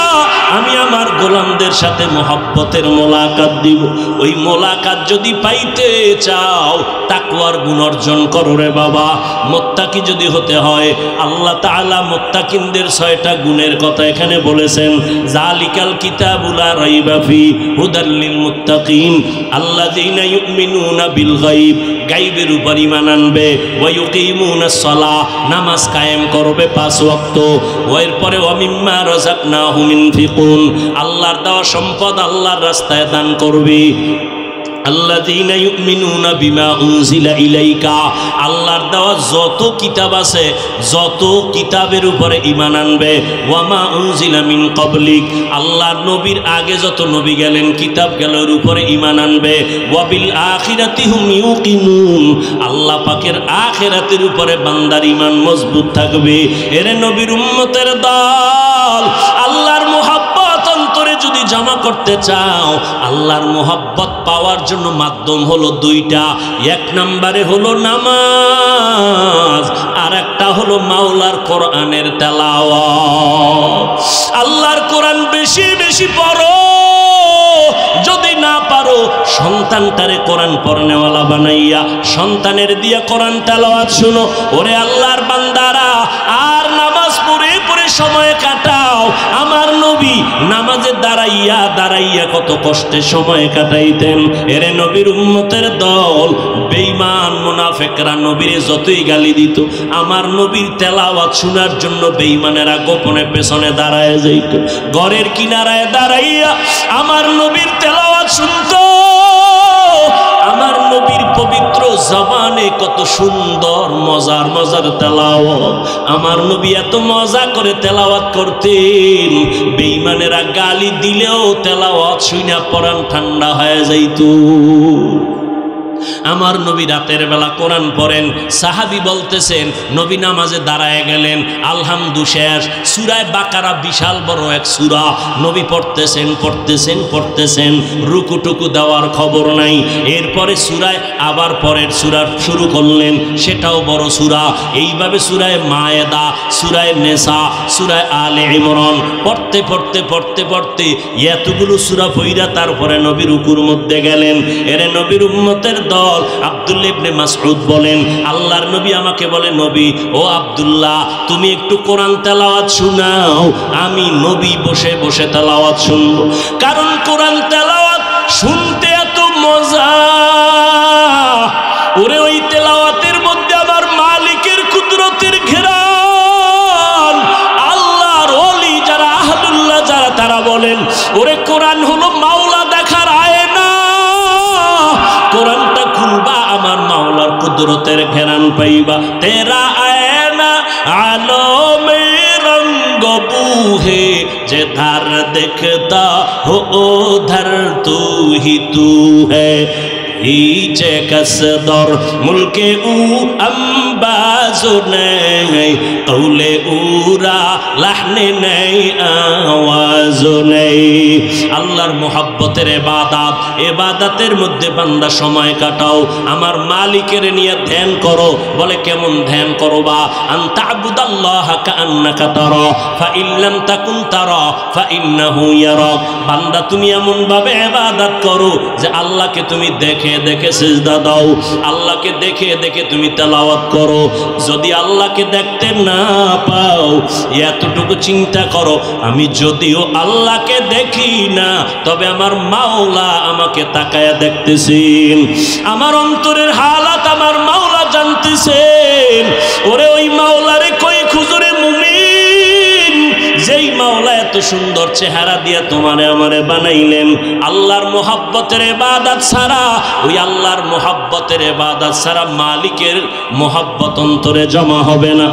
আমি আমার গোলামদের সাথে মোহাব্বতের মোলাকাত দিব। ওই মোলাকাত যদি পাইতে চাও তাকওয়ার গুণ অর্জন করো রে বাবা। মুত্তাকি যদি হতে হয়, আল্লাহ তাআলা মুত্তাকিনদের 6টা গুণের কথা এখানে বলেছেন। জালিকাল কিতাবু লা রাইবা ফি হুদাল লিল মুত্তাকিন আল্লাযীনা ইউমিনুনা বিল গায়ব, গায়বের উপর ঈমান আনবে, ওয়া ইউকিমুনাস সালাহ, নামাজ কায়েম করবে 5 ওয়াক্ত, এর পরে ওয়া মিম্মা রাযাকনাহুম ইনফিকুন, আল্লাহর দেওয়া সম্পদ আল্লাহর রাস্তায় দান করবে। আল্লাযীনা ইউমিনুনা বিমা উনজিলা ইলাইকা, আল্লাহর দেওয়া যত কিতাব আছে যত কিতাবের উপরে ঈমান আনবে। ওয়া মা উনজিলা মিন ক্বাবলিক, আল্লাহর নবীর আগে যত নবী গেলেন কিতাব গেলের উপরে ঈমান আনবে। ওয়া বিল আখিরাতি হুম ইউকিনুন, আল্লাহ পাকের আখিরাতের উপরে বান্দার ঈমান মজবুত থাকবে। এর নবীর উম্মতের দল, আল্লাহর মুহাব্বত অন্তরে যদি জমা করতে চাও, আল্লাহর মুহাব্বত পাওয়ার জন্য মাধ্যম হলো 2টা। 1 নম্বরে হলো নামাজ, আর একটা হলো মাওলার কোরআনের তেলাওয়াত। আল্লাহর কোরআন বেশি বেশি পড়ো, যদি না পারো সন্তানটারে কোরআন পড়নেওয়ালা বানাইয়া সন্তানের দিয়ে কোরআন তেলাওয়াত শুনো। ওরে আল্লাহর বান্দারা, আর নামাজ পড়ে পড়ে সময় কাটাও। আমার নবী নামাজে দাঁড়াইয়া দাঁড়াইয়া কত কষ্টে সময় কাটাইতেন। এরে নবীর উম্মতের দল, বেঈমান মুনাফিকরা নবীরে যতই গালি দিত, আমার নবীর তেলাওয়াত শোনার জন্য বেঈমানেরা গোপনে পেছনে দাঁড়ায় যাইত। ঘরের কিনারায় দাঁড়াইয়া আমার নবীর তেলাওয়াত শুনতো। আমার নবীর পবিত্র জবানে কত সুন্দর মজার মজার তেলাওয়াত। আমার নবী এত মজা করে তেলাওয়াত করতেন, বেঈমানেরা গালি দিলেও তেলাওয়াত শুনে পরাণ ঠান্ডা হয়ে যাইত। আমার নবী রাতের বেলা কোরআন পড়েন। সাহাবী বলতেছেন নবী নামাজে দাঁড়ায় গেলেন, আলহামদু শেষ, সূরায়ে বাকারা বিশাল বড় এক সূরা, নবী পড়তেছেন পড়তেছেন পড়তেছেন, রুকুটুকু দেওয়ার খবর নাই। এরপরে সূরায় আবার পরের সূরা শুরু করলেন, সেটাও বড় সূরা। এইভাবে সূরায়ে মায়েদা, সূরায়ে নেসা, সূরায়ে আলে ইমরান পড়তে পড়তে পড়তে পড়তে এতগুলো সূরা পড়া তারপরে নবী রুকুর মধ্যে গেলেন। এরে নবীর উম্মতের দল, আব্দুল্লাহ ইবনে মাসউদ বলেন, আল্লাহর নবী আমাকে বলে, নবী ও আব্দুল্লাহ, তুমি একটু কোরআন তেলাওয়াত শোনাও। আমি নবী বসে বসে তেলাওয়াত শুনবো, কারণ কোরআন তেলাওয়াত শুনতে এত মজা। ওরে ওই তেলাওয়াতের মধ্যে আমার মালিকের কুদরতের ঘেরান। আল্লাহর ওলি যারা, আহলুল্লাহ যারা, তারা বলেন ওরে কোরআন হলো মাওলা দেখার আয়না। কোরআনটা খুলবা, আমার মাওলার কুদরতের ঘেরান পাইবা। তেরা আয়না আলমে রঙ্গ বুহে, যে ধার দেখতা হো ধার তু হি তু হ্যায়। नीचे कसदर मुल्के ऊ अंबाजो नहीं, कौले उरा लहने नहीं, आवाजो नहीं। আল্লাহর মুহাব্বতের ইবাদত, ইবাদতের মধ্যে বান্দা সময় কাটাও, আমার মালিকের নিয়ে ধ্যান করো। বলে কেমন ধ্যান করবা? আন তা'বুদাল্লাহা কাআন্নাকা তারা, ফা ইন লাম তাকুন তারা ফা ইন্নাহু ইয়ারাক। বান্দা তুমি এমন ভাবে ইবাদত করো যে আল্লাহকে তুমি দেখে দেখে সিজদা দাও, আল্লাহকে দেখে দেখে তুমি তেলাওয়াত করো। যদি আল্লাহকে দেখতে না পাও, এতটুকু চিন্তা করো, আমি যদিও আল্লাহকে দেখি না, তবে আমার মাওলা আমাকে তাকায়া দেখতেছেন। আমার অন্তরের হালাত আমার মাওলা জানতেছেন। ওরে ওই মাওলারে কই খুঁজরে মুমিন, যেই মাওলা এত সুন্দর চেহারা দিয়া তোমারে আমারে বানাইলেন। আল্লাহর মুহাব্বতের ইবাদত ছাড়া, ওই আল্লাহর মুহাব্বতের ইবাদত ছাড়া মালিকের মুহাব্বত অন্তরে জমা হবে না।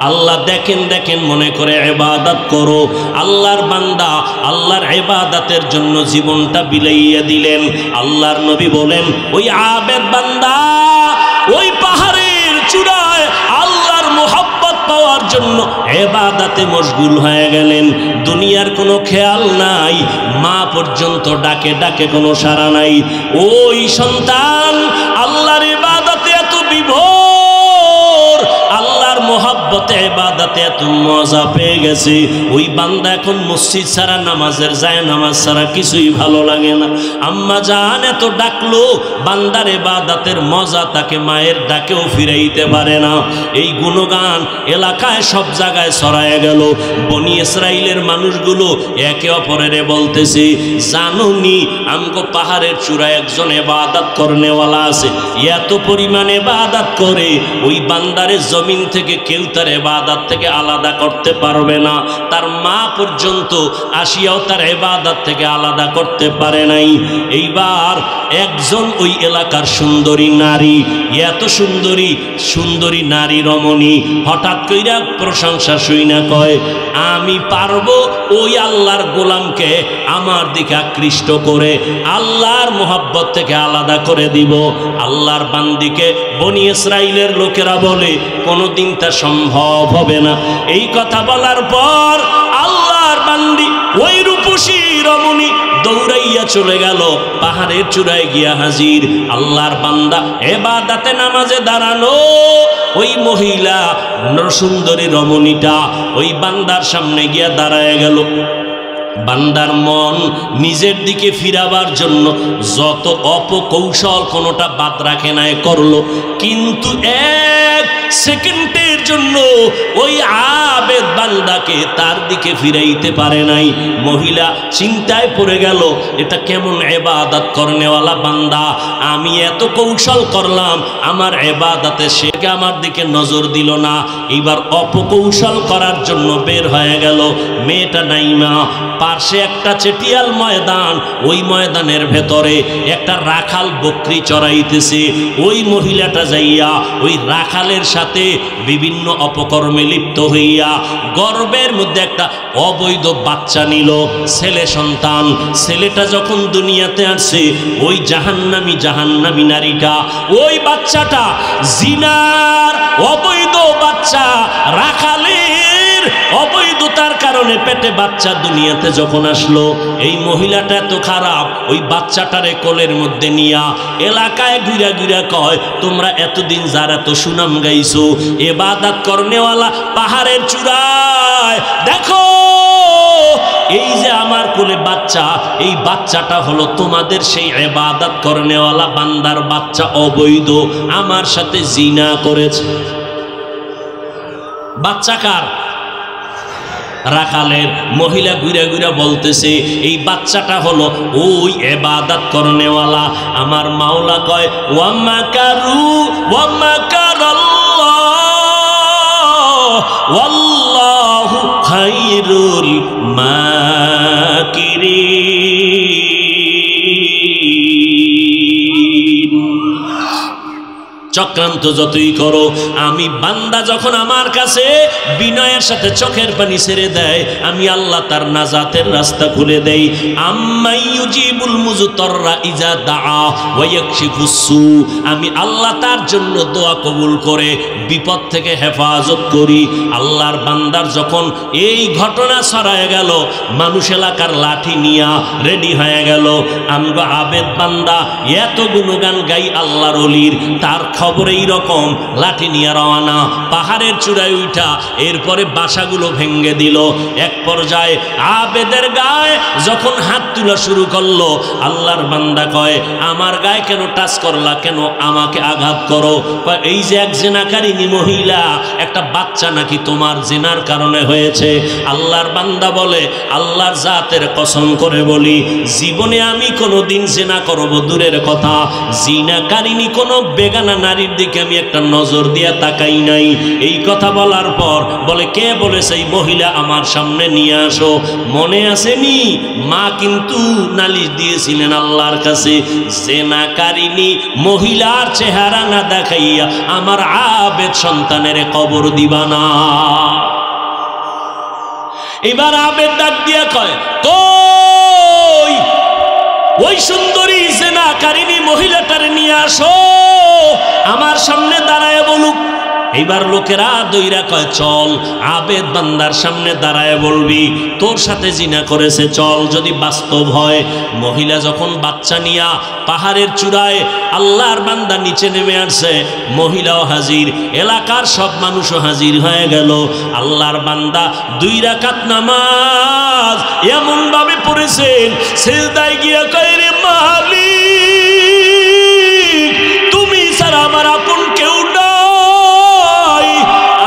আল্লাহ দেখেন দেখেন মনে করে ইবাদত করো। আল্লাহর বান্দা আল্লাহর ইবাদতের জন্য জীবনটা বিলাইয়া দিলেন। আল্লাহর নবী বলেন, ওই আবেদ বান্দা ওই পাহাড়ের চূড়ায় আল্লাহর মুহাব্বত পাওয়ার জন্য ইবাদতে মশগুল হয়ে গেলেন। দুনিয়ার কোনো খেয়াল নাই, মা পর্যন্ত ডাকে ডাকে কোনো সাড়া নাই। ওই সন্তান আল্লাহর ইবাদতে এত বিভোর, আল্লাহর মুহাব্বতে ইবাদতে এত মজা পেয়ে গেছে, ওই বান্দা এখন মসজিদ ছাড়া, নামাজের যায় নামাজ ছাড়া কিছুই ভালো লাগে না। আম্মা জান এত ডাকলো, বান্দার ইবাদতের মজা তাকে মায়ের ডাকেও ফিরাইতে পারে না। এই গুণগান এলাকায় সব জায়গায় ছড়ায় গেল। বনি ইসরাইলের মানুষগুলো একে অপরের বলতেছে, জানুনি আমগো পাহাড়ের চূড়ায় একজন ইবাদত করনেওয়ালা আছে, এত পরিমাণ ইবাদত করে ওই বান্দারে জমিন থেকে কেউ তার ইবাদত থেকে আলাদা করতে পারবে না। তার মা পর্যন্ত আসিয়াও তার ইবাদত থেকে আলাদা করতে পারে নাই। এইবার একজন ওই এলাকার সুন্দরী নারী, এত সুন্দরী সুন্দরী নারী রমণী, হঠাৎ কইরা প্রশংসা শুইনা কয়, আমি পারবো ওই আল্লাহর গোলামকে আমার দিকে আকৃষ্ট করে আল্লাহর মুহাব্বত থেকে আলাদা করে দিব। আল্লাহর বান্দিকে বনি ইসরাইলের লোকেরা বলে কোনোদিন তা সম্ভব হবে না। এই কথা বলার পর আল্লাহর বান্দি ওই রূপসী রমণী দৌড়াইয়া চলে গেল, পাহাড়ের চূড়ায় গিয়া হাজির। আল্লাহর বান্দা ইবাদতে নামাজে দাঁড়ানো, ওই মহিলা সুন্দরী রমণীটা ওই বান্দার সামনে গিয়া দাঁড়ায় গেল। বান্দার মন নিজের দিকে ফিরাবার জন্য যত অপকৌশল কোনোটা বাদ রাখে নাই করলো, কিন্তু এক সেকেন্ডের জন্য ওই আবেদ বান্দাকে তার দিকে ফিরাইতে পারে নাই। মহিলা চিন্তায় পড়ে গেল, এটা কেমন ইবাদত করনেওয়ালা বান্দা, আমি এত কৌশল করলাম, আমার ইবাদতে সে আমার দিকে নজর দিল না। এইবার অপকৌশল করার জন্য বের হয়ে গেল। মেয়েটা নাইমা পাশে একটা চেটিয়াল ময়দান, ওই ময়দানের ভেতরে একটা রাখাল বকরি চড়াইতেছে। ওই মহিলাটা যাইয়া ওই রাখালের সাথে বিভিন্ন অপকর্মে লিপ্ত হইয়া গর্বের মধ্যে একটা অবৈধ বাচ্চা নিল, ছেলে সন্তান। ছেলেটা যখন দুনিয়াতে আসছে, ওই জাহান্নামী নারীটা, ওই বাচ্চাটা জিনার অবৈধ বাচ্চা, রাখালের অবৈধতার কারণে পেটে বাচ্চা দুনিয়াতে যখন আসলো, এই মহিলাটা এত খারাপ, ওই বাচ্চাটারে কোলের মধ্যে নিয়া এলাকায় ঘুরা ঘুরা কয়, তোমরা এতদিন যারা তো সুনাম গাইছো ইবাদত করনেওয়ালা পাহাড়ের চূড়ায়, দেখো এই যে আমার কোলে বাচ্চা, এই বাচ্চাটা হলো তোমাদের সেই ইবাদত করনেওয়ালা বান্দার বাচ্চা, অবৈধ, আমার সাথে জিনা করেছে। বাচ্চা কার? রাখালের। মহিলা ঘুরে ঘুরে বলতেছে, এই বাচ্চাটা হলো ওই ইবাদত করনেওয়ালা। আমার মাওলা কয়, ওয়ামাকারু ওয়ামাকারাল্লাহ ওয়াল্লাহু খায়রুল মাকিরিন। চক্রান্ত যতই করো, আমি বান্দা যখন আমার কাছে বিনয়ের সাথে চোখের পানি ছেড়ে দেয়, আমি আল্লাহ তার নাজাতের রাস্তা খুলে দেই। আম্মাই ইউজিবুল মুজতাররা ইজা দাআ ওয়া ইয়াকশিফুস সু, আমি আল্লাহ তার জন্য দোয়া কবুল করে বিপদ থেকে হেফাজত করি। আল্লাহর বান্দার যখন এই ঘটনা ছড়ায় গেল, মানুষ এলাকার লাঠি নিয়া রেডি হয়ে গেল। আমরা আবেদ বান্দা এত গুণগান গাই আল্লাহর ওলির, তার খবর এই রকম, লাঠি নিয়ে রওনা, পাহাড়ের চূড়ায় উঠা এরপরে বাসাগুলো ভেঙ্গে দিল। এক পর্যায়ে আবেদের গায়ে যখন হাত তোলা শুরু করলো, আল্লাহর বান্দা কয়, আমার গায়ে কেন টাচ করলা, কেন আমাকে আঘাত করো? এই যে এক জেনাকারিনী মহিলা, একটা বাচ্চা নাকি তোমার জেনার কারণে হয়েছে। আল্লাহর বান্দা বলে, আল্লাহর জাতের কসম করে বলি, জীবনে আমি কোনোদিন জেনা করব দূরের কথা, জিনাকারিনী কোনো বেগানা নারীর দিকে আমি একটা নজর দিয়া তাকাই নাই। এই কথা বলার পর বলে, কে বলেছে? এই মহিলা আমার সামনে নিয়ে আসো। মনে আসেনি? মা কিন্তু নালিশ দিয়েছিলেন আল্লাহর কাছে, জেনাকারিনী মহিলার চেহারা না দেখাইয়া আমার আবেদ সন্তানের কবর দিবা না। এবার আবেদ ডাক দিয়া কয়, কই ওই সুন্দরী জেনাকারিনী মহিলাটারে নিয়ে আসো, আমার সামনে দাঁড়ায় বলুক। এইবার লোকেরা দইরা কয়, চল আবেদ বান্দার সামনে দাঁড়ায় বলবি তোর সাথে জিনা করেছে, চল যদি বাস্তব হয়। মহিলা যখন বাচ্চা নিয়া পাহাড়ের চূড়ায়, আল্লাহর বান্দা নিচে নেমে আসছে, মহিলাও হাজির, এলাকার সব মানুষও হাজির হয়ে গেল। আল্লাহর বান্দা 2 রাকাত নামাজ এমন ভাবে পড়েছেন, সিজদায় গিয়া কয়, রে মালিক, তুমি ছাড়া আমার আপন কেউ নাই,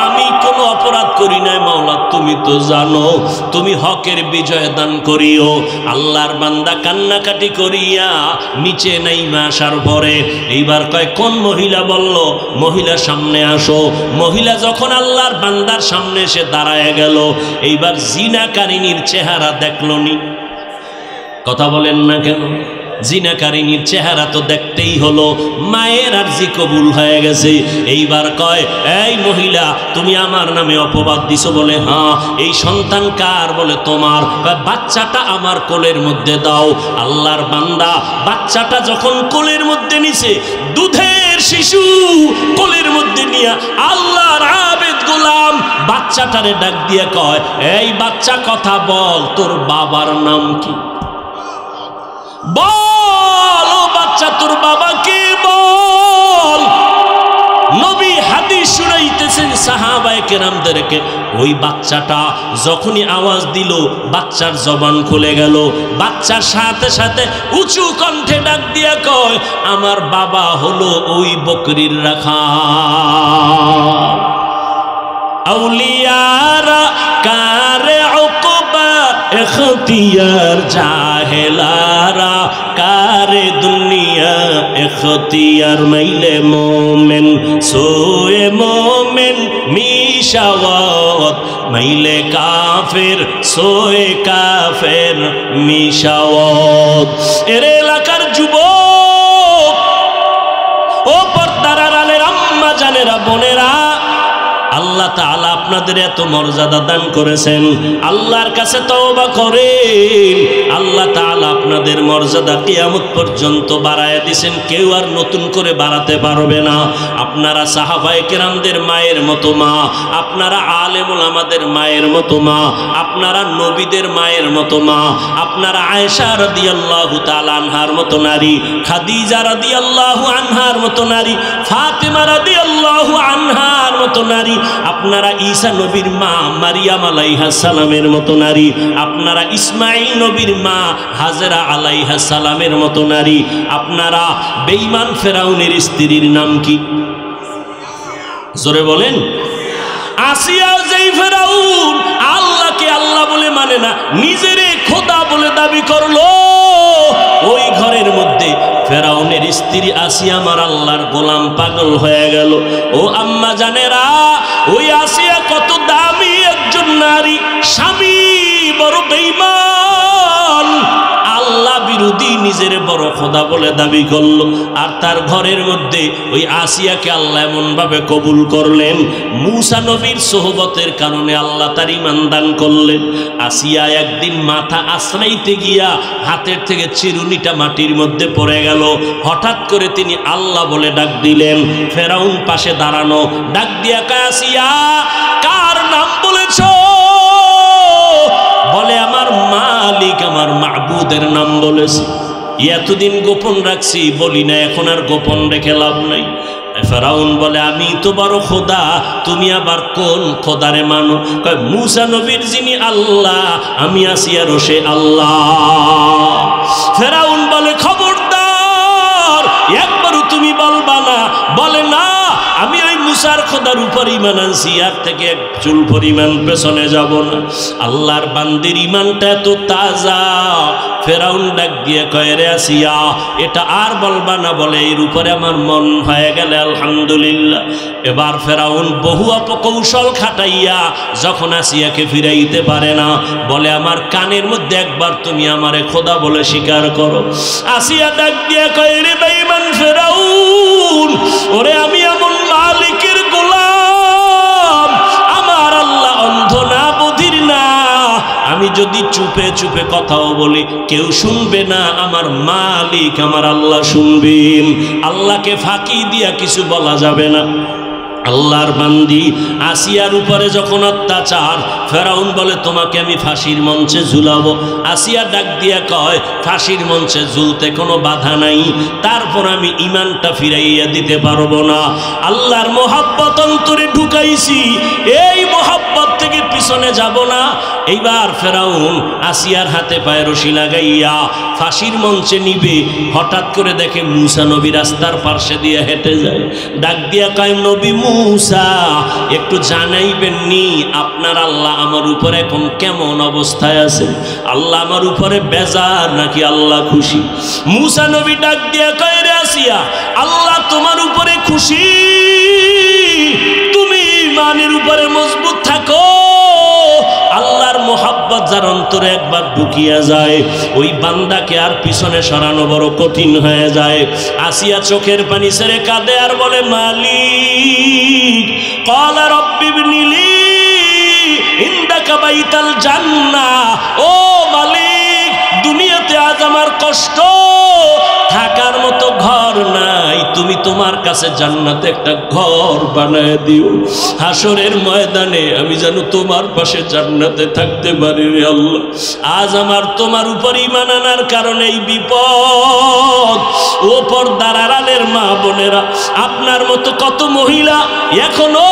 আমি কোনো অপরাধ করি নাই মাওলা, তুমি তো জানো, তুমি হকের বিজয় দান করিও। আল্লাহর বান্দা কান্নাকাটি করিয়া নিচে নাইমা আসার পরে এইবার কয়, কোন মহিলা? বলল, মহিলা সামনে আসো। মহিলা যখন আল্লাহর বান্দার সামনে এসে দাঁড়ায় গেল, এইবার জিনাকারিনীর চেহারা দেখলনি। কথা বলেন না কেন? জিনাকারিনীর চেহারা তো দেখতেই হলো, মায়ের আরজি কবুল হয়ে গেছে। এইবার কয়, এই মহিলা, তুমি আমার নামে অপবাদ দিছো? বলে, হ্যাঁ। এই সন্তান কার? বলে, তোমার। বাচ্চাটা আমার কোলের মধ্যে দাও। আল্লাহর বান্দা বাচ্চাটা যখন কোলের মধ্যে নিছে, দুধের শিশু কোলের মধ্যে নিয়ে আল্লাহর আবেদ গোলাম বাচ্চাটারে ডাক দিয়ে কয়, এই বাচ্চা কথা বল, তোর বাবার নাম কি? বল ও বাচ্চা, তোর বাবাকে বল। নবী হাদিস শুনাইতেছেন সাহাবায়ে কেরামদেরকে। ওই বাচ্চাটা যখনই আওয়াজ দিল, বাচ্চার জবান খুলে গেল। বাচ্চার সাথে সাথে উঁচু কণ্ঠে ডাক দিয়া কয়, আমার বাবা হলো ওই বকরির রাখাল। আউলিয়ারা কারে উকবা ইখতিয়ার, জাহেলারা কারে দুনিয়া ইখতিয়ার। মাইলে মোমেন সোয়ে মোমেন মিশাওয়াত, মাইলে কাফের সোয়ে কাফের মিশাওয়াত। এর এলাকার যুবক ও পর্দার আড়ালের আম্মা জানেরা, বোনেরা, আল্লাহ তাআলা আপনাদের এত মর্যাদা দান করেছেন, আল্লাহর কাছে তওবা করেন। আল্লাহ তাআলা আপনাদের মর্যাদা কিয়ামত পর্যন্ত বাড়ায় দিয়েছেন, কেউ আর নতুন করে বাড়াতে পারবে না। আপনারা সাহাবায়ে কেরামদের মায়ের মতো মা, আপনারা আলেম ওলামাদের মায়ের মতো মা, আপনারা নবীদের মায়ের মতো মা, আপনারা আয়েশা রাদিয়াল্লাহু তাআলা আনহার মতো নারী, খাদিজা রাদিয়াল্লাহু আনহার মতো নারী, ফাতেমা রাদিয়াল্লাহু আনহার মতো নারী, আপনারা ঈসা নবীর মা মারিয়াম আলাইহা সালামের মতো নারী, আপনারা ইসমাঈল নবীর মা হাজেরা আলাইহা সালামের মতো নারী, আপনারা বেঈমান ফেরাউনের স্ত্রীর নাম কি? জোরে বলেন। আসিয়া, যেই ফেরাউন আল্লাহকে আল্লাহ বলে মানে না, নিজেরে খোদা বলে দাবি করলো, ওই ঘরের মধ্যে ফেরাউনের স্ত্রী আসিয়া আমার আল্লাহর গোলাম পাগল হয়ে গেল। ও আম্মা জানেরা, ওই আসিয়া কত দামি একজন নারী, স্বামী বড় বেঈমান, আল্লাহ বিরোধী, নিজের বড় খোদা বলে দাবি করলো। আর তার ঘরের মধ্যে ওই আসিয়াকে আল্লাহ এমন ভাবে কবুল করলেন, মূসা নবীর সোহবতের কারণে আল্লাহ তার ঈমান দান করলেন। আসিয়া একদিন মাথা আশ্রাইতে গিয়া হাতের থেকে চিরুনিটা মাটির মধ্যে পড়ে গেল। হঠাৎ করে তিনি আল্লাহ বলে ডাক দিলেন। ফেরাউন পাশে দাঁড়ানো, ডাক দিয়া কয়, আসিয়া কার নাম বলেছ? বলে আমার মালিক, আমার মাবুদের নাম বলেছি। এতদিন গোপন রাখছি, বলি না, এখন আর গোপন রেখে লাভ নাই। ফেরাউন বলে, আমি তো বড় খোদা, তুমি আবার কোন খোদারে মানো? কয়, মূসা নবীর যিনি আল্লাহ, আমি আসিয়ারও সে আল্লাহ। ফেরাউন বলে, খবরদার, একবারও তুমি বলবা না। বলে, না, আমি ওই মুসার খোদার উপর ঈমান আনছি, আর থেকে এক চুল পরিমাণ পেছনে যাব না। আল্লাহর বান্দির ঈমানটা এত তাজা। ফেরাউন ডাক দিয়ে কয়, রে আসিয়া, এটা আর বলবা না। বলে, এর উপরে আমার মন হয়ে গেলে আলহামদুলিল্লাহ। এবার ফেরাউন বহু অপকৌশল খাটাইয়া যখন আসিয়াকে ফিরাইতে পারে না, বলে, আমার কানের মধ্যে একবার তুমি আমারে খোদা বলে স্বীকার করো। আসিয়া ডাক দিয়ে কয়, রে বেঈমান ফেরাউন, ওরে আমি এমন মালিকের গোলাম, আমার আল্লাহ অন্ধ না, বধির না। আমি যদি চুপে চুপে কথাও বলি, কেউ শুনবে না, আমার মালিক আমার আল্লাহ শুনবেন। আল্লাহকে ফাঁকি দিয়া কিছু বলা যাবে না। আল্লাহর বান্দি আসিয়ার উপরে যখন অত্যাচার, ফেরাউন বলে, তোমাকে আমি ফাঁসির মঞ্চে ঝুলাবো। আসিয়া ডাক দিয়া কয়, ফাঁসির মঞ্চে ঝুলতে কোনো বাধা নাই, তারপর আমি ঈমানটা ফিরাইয়া দিতে পারবো না। আল্লাহর মোহাব্বত অন্তরে ঢুকাইছি, এই মোহাব্বত থেকে পিছনে যাব না। এইবার ফেরাউন আসিয়ার হাতে পায়ে রশি লাগাইয়া ফাঁসির মঞ্চে নিবে। হঠাৎ করে দেখে মূসা নবী রাস্তার পাশে দিয়ে হেঁটে যায়। ডাক দিয়া কয়, নবী মূসা, একটু জানাইবেন নি আপনার আল্লাহ আমার উপরে এখন কেমন অবস্থায় আছে? আল্লাহ আমার উপরে বেজার নাকি আল্লাহ খুশি? মূসা নবী ডাক দিয়া কয়, রে আসিয়া, আল্লাহ তোমার উপরে খুশি, তুমি ঈমানের উপরে মজবুত থাকো। আল্লাহর মোহাব্বত যার অন্তরে একবার ঢুকিয়া যায়, ওই বান্দাকে আর পিছনে সরানো বড় কঠিন হয়ে যায়। আসিয়া চোখের পানি ছেড়ে কাঁদে আর বলে, মালিক, ক্বালা রাব্বি ইবনি লি ইনদাকা বাইতাল জান্নাহ। ও মালিক, দুনিয়াতে আজ আমার কষ্ট, থাকার মতো ঘর নাই, তুমি তোমার কাছে জান্নাতে একটা ঘর বানায় দিও। হাসরের ময়দানে আমি যেন তোমার পাশে জান্নাতে থাকতে পারি রে আল্লাহ। আজ আমার তোমার উপর ঈমান আনার কারণে এই বিপদ। ও পর্দার আড়ালের মা বোনেরা, আপনার মতো কত মহিলা এখনো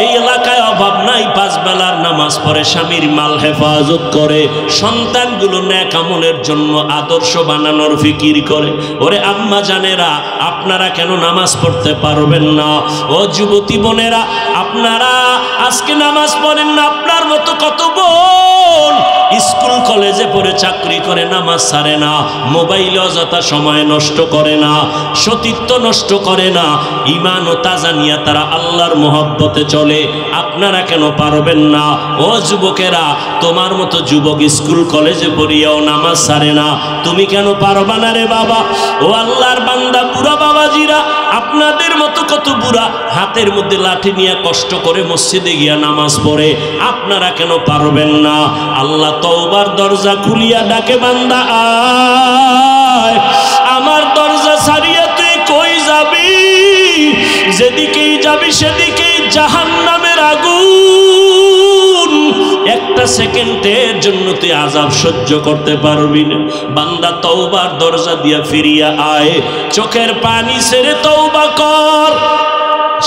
এই এলাকায় অভাব নাই, 5 বেলার নামাজ পড়ে, স্বামীর মাল হেফাজত করে, সন্তানগুলো নেক আমলের জন্য আদর্শ বানানোর ফিকির করে। ওরে আম্মা জানেরা, আপনারা কেন নামাজ পড়তে পারবেন না? ও যুবতী বোনেরা, আপনারা আজকে নামাজ পড়েন না। আপনার মতো কত বোন স্কুল কলেজে পড়ে চাকরি করে, নামাজ ছাড়ে না, মোবাইলে অযথা সময় নষ্ট করে না, সতীত্ব নষ্ট করে না, ঈমান ও তাজা নিয়ে তারা আল্লাহর মহব্বতে চলে। আপনারা কেন পারবেন না? ও যুবকেরা, তোমার মতো যুবক স্কুল কলেজে পড়িয়াও নামাজ ছাড়ে না, তুমি কেন পারবা না রে বাবা? ও আল্লাহর বান্দা বুড়া বাবাজিরা, আপনাদের মতো কত বুড়া হাতের মধ্যে লাঠি নিয়ে কষ্ট করে মসজিদে গিয়া নামাজ পড়ে, আপনারা কেন পারবেন না? আল্লাহ তওবার দরজা খুলিয়া ডাকে, বান্দা আয়, আমার দরজা ছাড়িয়া তুই কই যাবি? যেদিকেই যাবি সেদিকেই জাহান্নামের আগুন। একটা সেকেন্ডের জন্য তুই আযাব সহ্য করতে পারবি না। বান্দা তওবার দরজা দিয়া ফিরিয়া আয়, চোখের পানি ছেড়ে তওবা কর।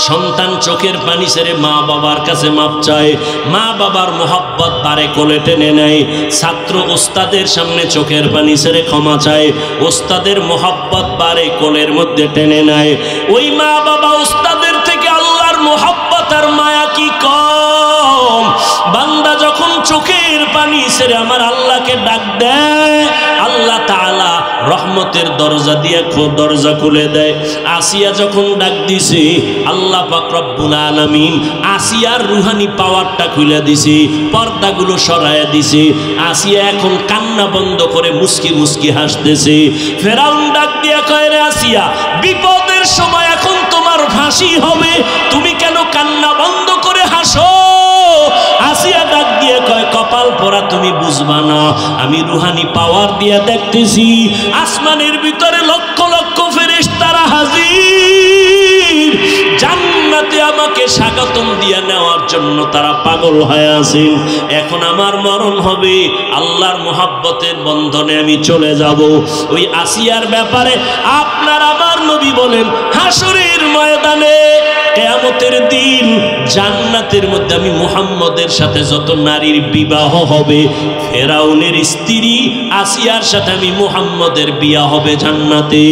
সন্তান চোখের পানি ছেড়ে মা বাবার কাছে মাপ চায়, মা বাবার মোহাব্বত বারে কোলে টেনে নেয়। ছাত্র ওস্তাদের সামনে চোখের পানি ছেড়ে ক্ষমা চায়, ওস্তাদের মোহাব্বত বারে কোলের মধ্যে টেনে নেয়। ওই মা বাবা ওস্তাদের থেকে আল্লাহর মোহাব্বত আর মায়া কি কম? বান্দা যখন চোখের পানি ছেড়ে আমার আল্লাহকে ডাক দেয়, আল্লাহ তাআলা রহমতের দরজা দিয়ে দরজা খুলে দেয়। আসিয়া যখন ডাক দিছে, আল্লাহ পাক রব্বুল আলামিন আসিয়ার রুহানি পাওয়ারটা খুলে দিছে, পর্দাগুলো সরাইয়া দিছে। আসিয়া এখন কান্না বন্ধ করে মুস্কি মুস্কি হাসতেছে। ফেরাউন ডাক দিয়া কয়, রে আসিয়া, বিপদের সময় এখন তোমার ফাঁসি হবে, তুমি কেন কান্না বন্ধ করে হাসো? আসিয়া ডাক দিয়ে কয়, কপাল পোড়া, তুমি বুঝবা না, আমি রুহানি পাওয়ার দিয়ে দেখতেছি আসমানের ভিতরে লক্ষ লক্ষ ফেরেশতারা হাজির, জান্নাতে আমাকে স্বাগতম দিয়ে নেওয়ার জন্য তারা পাগল হয়ে আছেন। এখন আমার মরণ হবে, আল্লাহর মোহাব্বতের বন্ধনে আমি চলে যাব। ওই আসিয়ার ব্যাপারে আপনার আমার নবী বলেন, হাসরের ময়দানে কিয়ামতের দিন জান্নাতের মধ্যে আমি মুহাম্মদের সাথে যত নারীর বিবাহ হবে, ফেরাউনের স্ত্রী আসিয়ার সাথে আমি মুহাম্মদের বিয়া হবে জান্নাতে।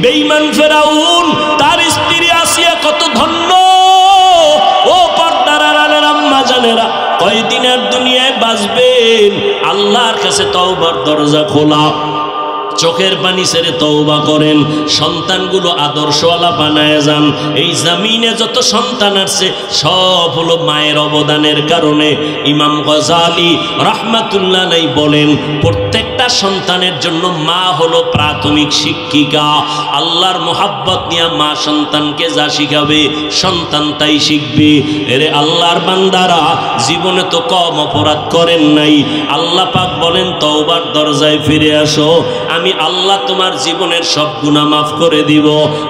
বেঈমান ফেরাউন, তার স্ত্রী আসিয়া কত ধন্য। ও পর্দার আড়ালের আম্মা জানেরা, কয়দিনের দুনিয়ায় বাঁচবেন? আল্লাহর কাছে তওবার দরজা খোলা, চোখের পানি ছেড়ে তওবা করেন, সন্তানগুলো আদর্শওয়ালা বানায় যান। এই জমিনে যত সন্তান আসছে সব হলো মায়ের অবদানের কারণে। ইমাম গজালি রাহমাতুল্লাহ আলাইহি বলেন, প্রত্যেকটা সন্তানের জন্য মা হলো প্রাথমিক শিক্ষিকা। আল্লাহর মোহাব্বত নিয়ে মা সন্তানকে যা শিখাবে, সন্তান তাই শিখবে। এরে আল্লাহর বান্দারা, জীবনে তো কম অপরাধ করেন নাই। আল্লাহ পাক বলেন, তওবার দরজায় ফিরে আসো, আমি আল্লাহ তোমার জীবনের সব গুনাহ মাফ করে দিব।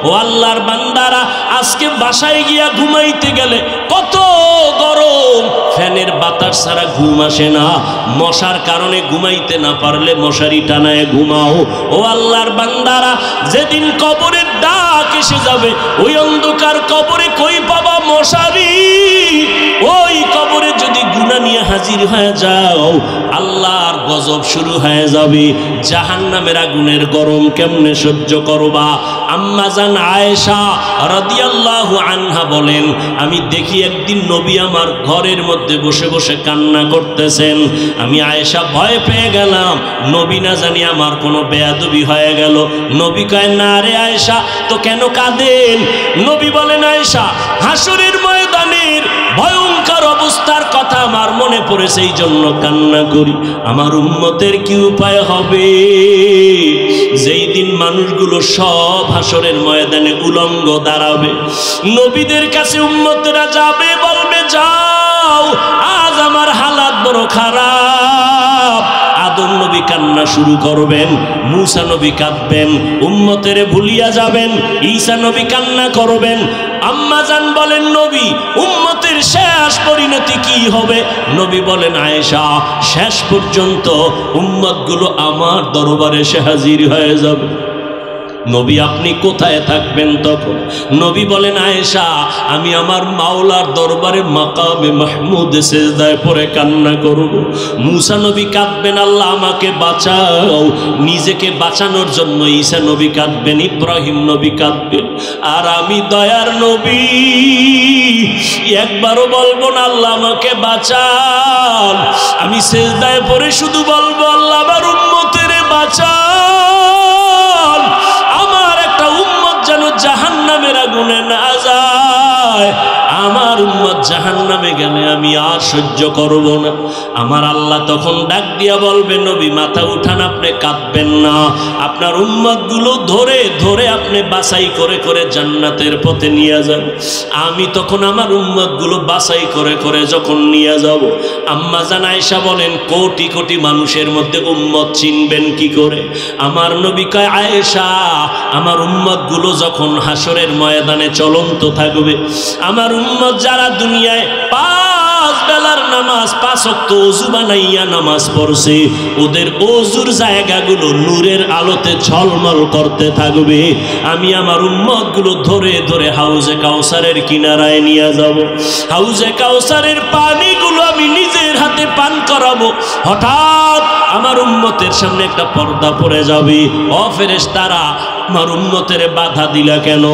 ও আল্লাহর বান্দারা, আজকে বাসায় গিয়া ঘুমাইতে গেলে কত গরম, ফ্যানের বাতাস ছাড়া ঘুম আসে না, মশার কারণে ঘুমাইতে না পারলে মশারি টানায় ঘুমাও। ও আল্লাহর বান্দারা, যেদিন কবরের ডাক এসে যাবে, ওই অন্ধকার কবরে কই পাবা মশারি? ওই কবরে যদি গুনাহ নিয়ে হাজির হয়ে যাও, আল্লাহর গজব শুরু হয়ে যাবে। জাহান্নামের আগুনের গরম কেমনে সহ্য করবা? আম্মা জান আয়েশা রাদিয়াল্লাহু আনহা বলেন, আমি দেখি একদিন নবী আমার ঘরের মধ্যে বসে বসে কান্না করতেছেন। আমি আয়েশা ভয় পেয়ে গেলাম, নবী না জানি আমার কোনো বেয়াদবি হয়ে গেল। নবী কয়, না রে আয়েশা, তো কেন কাঁদেন? নবী বলেন, আয়েশা, হাসরের ময়দানের ভয়ঙ্কর অবস্থার কথা আমার মনে পড়েছে, এই জন্য কান্না করি। আমার উম্মতের কি উপায় হবে? যেই দিন মানুষগুলো সব হাসরের ময়দানে উলঙ্গ দাঁড়াবে, নবীদের কাছে উম্মতেরা যাবে, বলবে, যাও, আজ আমার হালাত বড় খারাপ। আদম নবী কান্না শুরু করবেন, মূসা নবী কাঁদবেন, উম্মতেরে ভুলিয়া যাবেন, ঈসা নবী কান্না করবেন। আম্মা জান বলেন, নবী, উম্মতের শেষ পরিণতি কি হবে? নবী বলেন, আয়েশা, শেষ পর্যন্ত উম্মতগুলো আমার দরবারে এসে হাজির হয়ে যাবে। নবী আপনি কোথায় থাকবেন তখন? নবী বলেন আয়েশা, আমি আমার মাওলার দরবারে মাকামে মাহমুদ সেজদায় পড়ে কান্না করব। মুসা নবী কাঁদবেন, আল্লাহ আমাকে বাঁচাও। নিজেকে বাঁচানোর জন্য ঈসা নবী কাঁদবেন, ইব্রাহিম নবী কাঁদবেন। আর আমি দয়ার নবী একবারও বলবো না আল্লাহ আমাকে বাঁচান। আমি সেজদায় পড়ে শুধু বলবো আল্লাহ আমার উম্মতের বাঁচান। আমার একটা উম্মত যেন জাহান্নামের আগুনে না যায়। আমার উম্মত জাহান্নামে গেলে আমি আর সহ্য করব না। আমার আল্লাহ তখন ডাক দিয়া বলবে, নবী মাথা উঠান, আপনি কাঁদবেন না। আপনার উম্মতগুলো ধরে ধরে আপনি বাছাই করে করে জান্নাতের পথে নিয়ে যান। আমি তখন আমার উম্মতগুলো বাছাই করে করে যখন নিয়ে যাব, আম্মা জান আয়েশা বলেন, কোটি কোটি মানুষের মধ্যে উম্মত চিনবেন কি করে? আমার নবী কয়, আয়েশা আমার উম্মতগুলো যখন হাসরের ময়দানে চলন্ত থাকবে, আমার উম্মত যারা দুনিয়ায় 5 বেলার নামাজ 5 ওয়াক্ত ওযু বানাইয়া নামাজ পড়ছে, ওদের ওযুর জায়গাগুলো নূরের আলোতে ঝলমল করতে থাকবে। আমি আমার উম্মতগুলো ধরে ধরে হাউজে কাউসারের কিনারায় নিয়ে যাব। হাউজে কাউসারের পানিগুলো আমি নিজের হাতে পান করাবো। হঠাৎ আমার উম্মতের সামনে একটা পর্দা পড়ে যাবে। ও ফেরেশতারা, আমার উম্মতের বাধা দিলা কেন?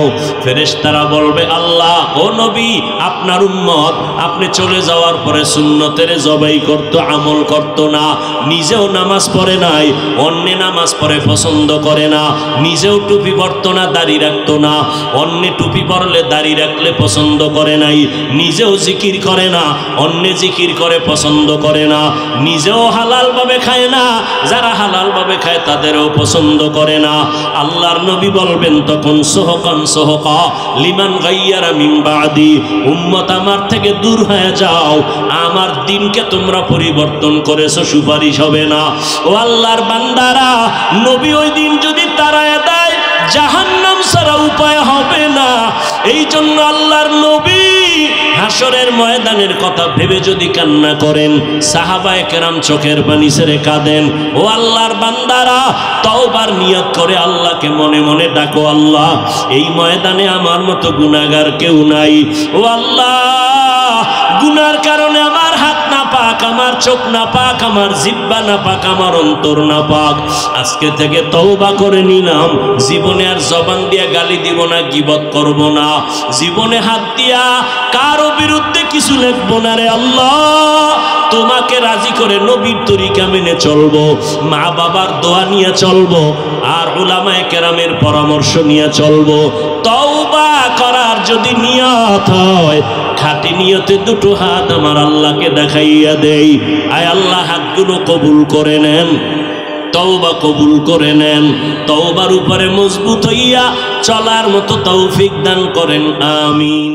ফেরেশতারা বলবে, আল্লাহ ও নবী আপনার উম্মত আপনি চলে যাওয়ার পরে সুন্নতের জবাই করতো, আমল করতো না, নিজেও নামাজ পড়ে নাই, অন্যে নামাজ পড়ে পছন্দ করে না, নিজেও টুপি পরতো না, দাড়ি রাখতো না, অন্যে টুপি পরলে দাড়ি রাখলে পছন্দ করে নাই, নিজেও জিকির করে না, অন্যে জিকির করে পছন্দ করে না, নিজেও হালাল ভাবে খায় না, যারা হালাল ভাবে খায় তাদেরও পছন্দ করে না। আল্লাহর নবী বলবেন তখন, সোহকান সোহকা লিমান গাইয়ারা মিন বাদি, উম্মত আমার থেকে দূর হয়ে যাও, আমার দিনকে তোমরা পরিবর্তন করেছো, সুপারিশ হবে না। ও আল্লাহর বান্দারা, নবী ওই দিন যদি তাড়ায় দেয়, জাহান্নাম ছাড়া উপায় হবে না। এই জন্য আল্লাহর নবী হাসরের ময়দানের কথা ভেবে যদি কান্না করেন, সাহাবায়ে কেরাম চোখের পানি ছেড়ে কাঁদেন। ও আল্লাহর বান্দারা, তওবার নিয়ত করে আল্লাহকে মনে মনে ডাকো, আল্লাহ এই ময়দানে আমার মতো গুনাহগার কেউ নাই। ও আল্লাহ, গুনার কারণে আমার হাত না পাক, আমার চোখ না পাক, আমার জিহ্বা না পাক, আমার অন্তর না পাক। আজকে থেকে তওবা করে নিলাম, জীবনে আর জবান দিয়া গালি দিব না, গীবত করব না, জীবনে হাত দিয়া কারো বিরুদ্ধে কিছু লিখবো না। রে আল্লাহ, তোমাকে রাজি করে নবীর তরিকা মেনে চলবো, মা বাবার দোয়া নিয়ে চলবো, আর উলামায়ে কেরামের পরামর্শ নিয়ে চলবো। তওবা করার যদি নিয়ত হয়, খাঁটি নিয়তে দুটো হাত আমার আল্লাহকে দেখাইয়া দেই। আয় আল্লাহ, হাতগুলো কবুল করে নেন, তওবা কবুল করে নেন, তওবার উপরে মজবুত হইয়া চলার মতো তৌফিক দান করেন, আমিন।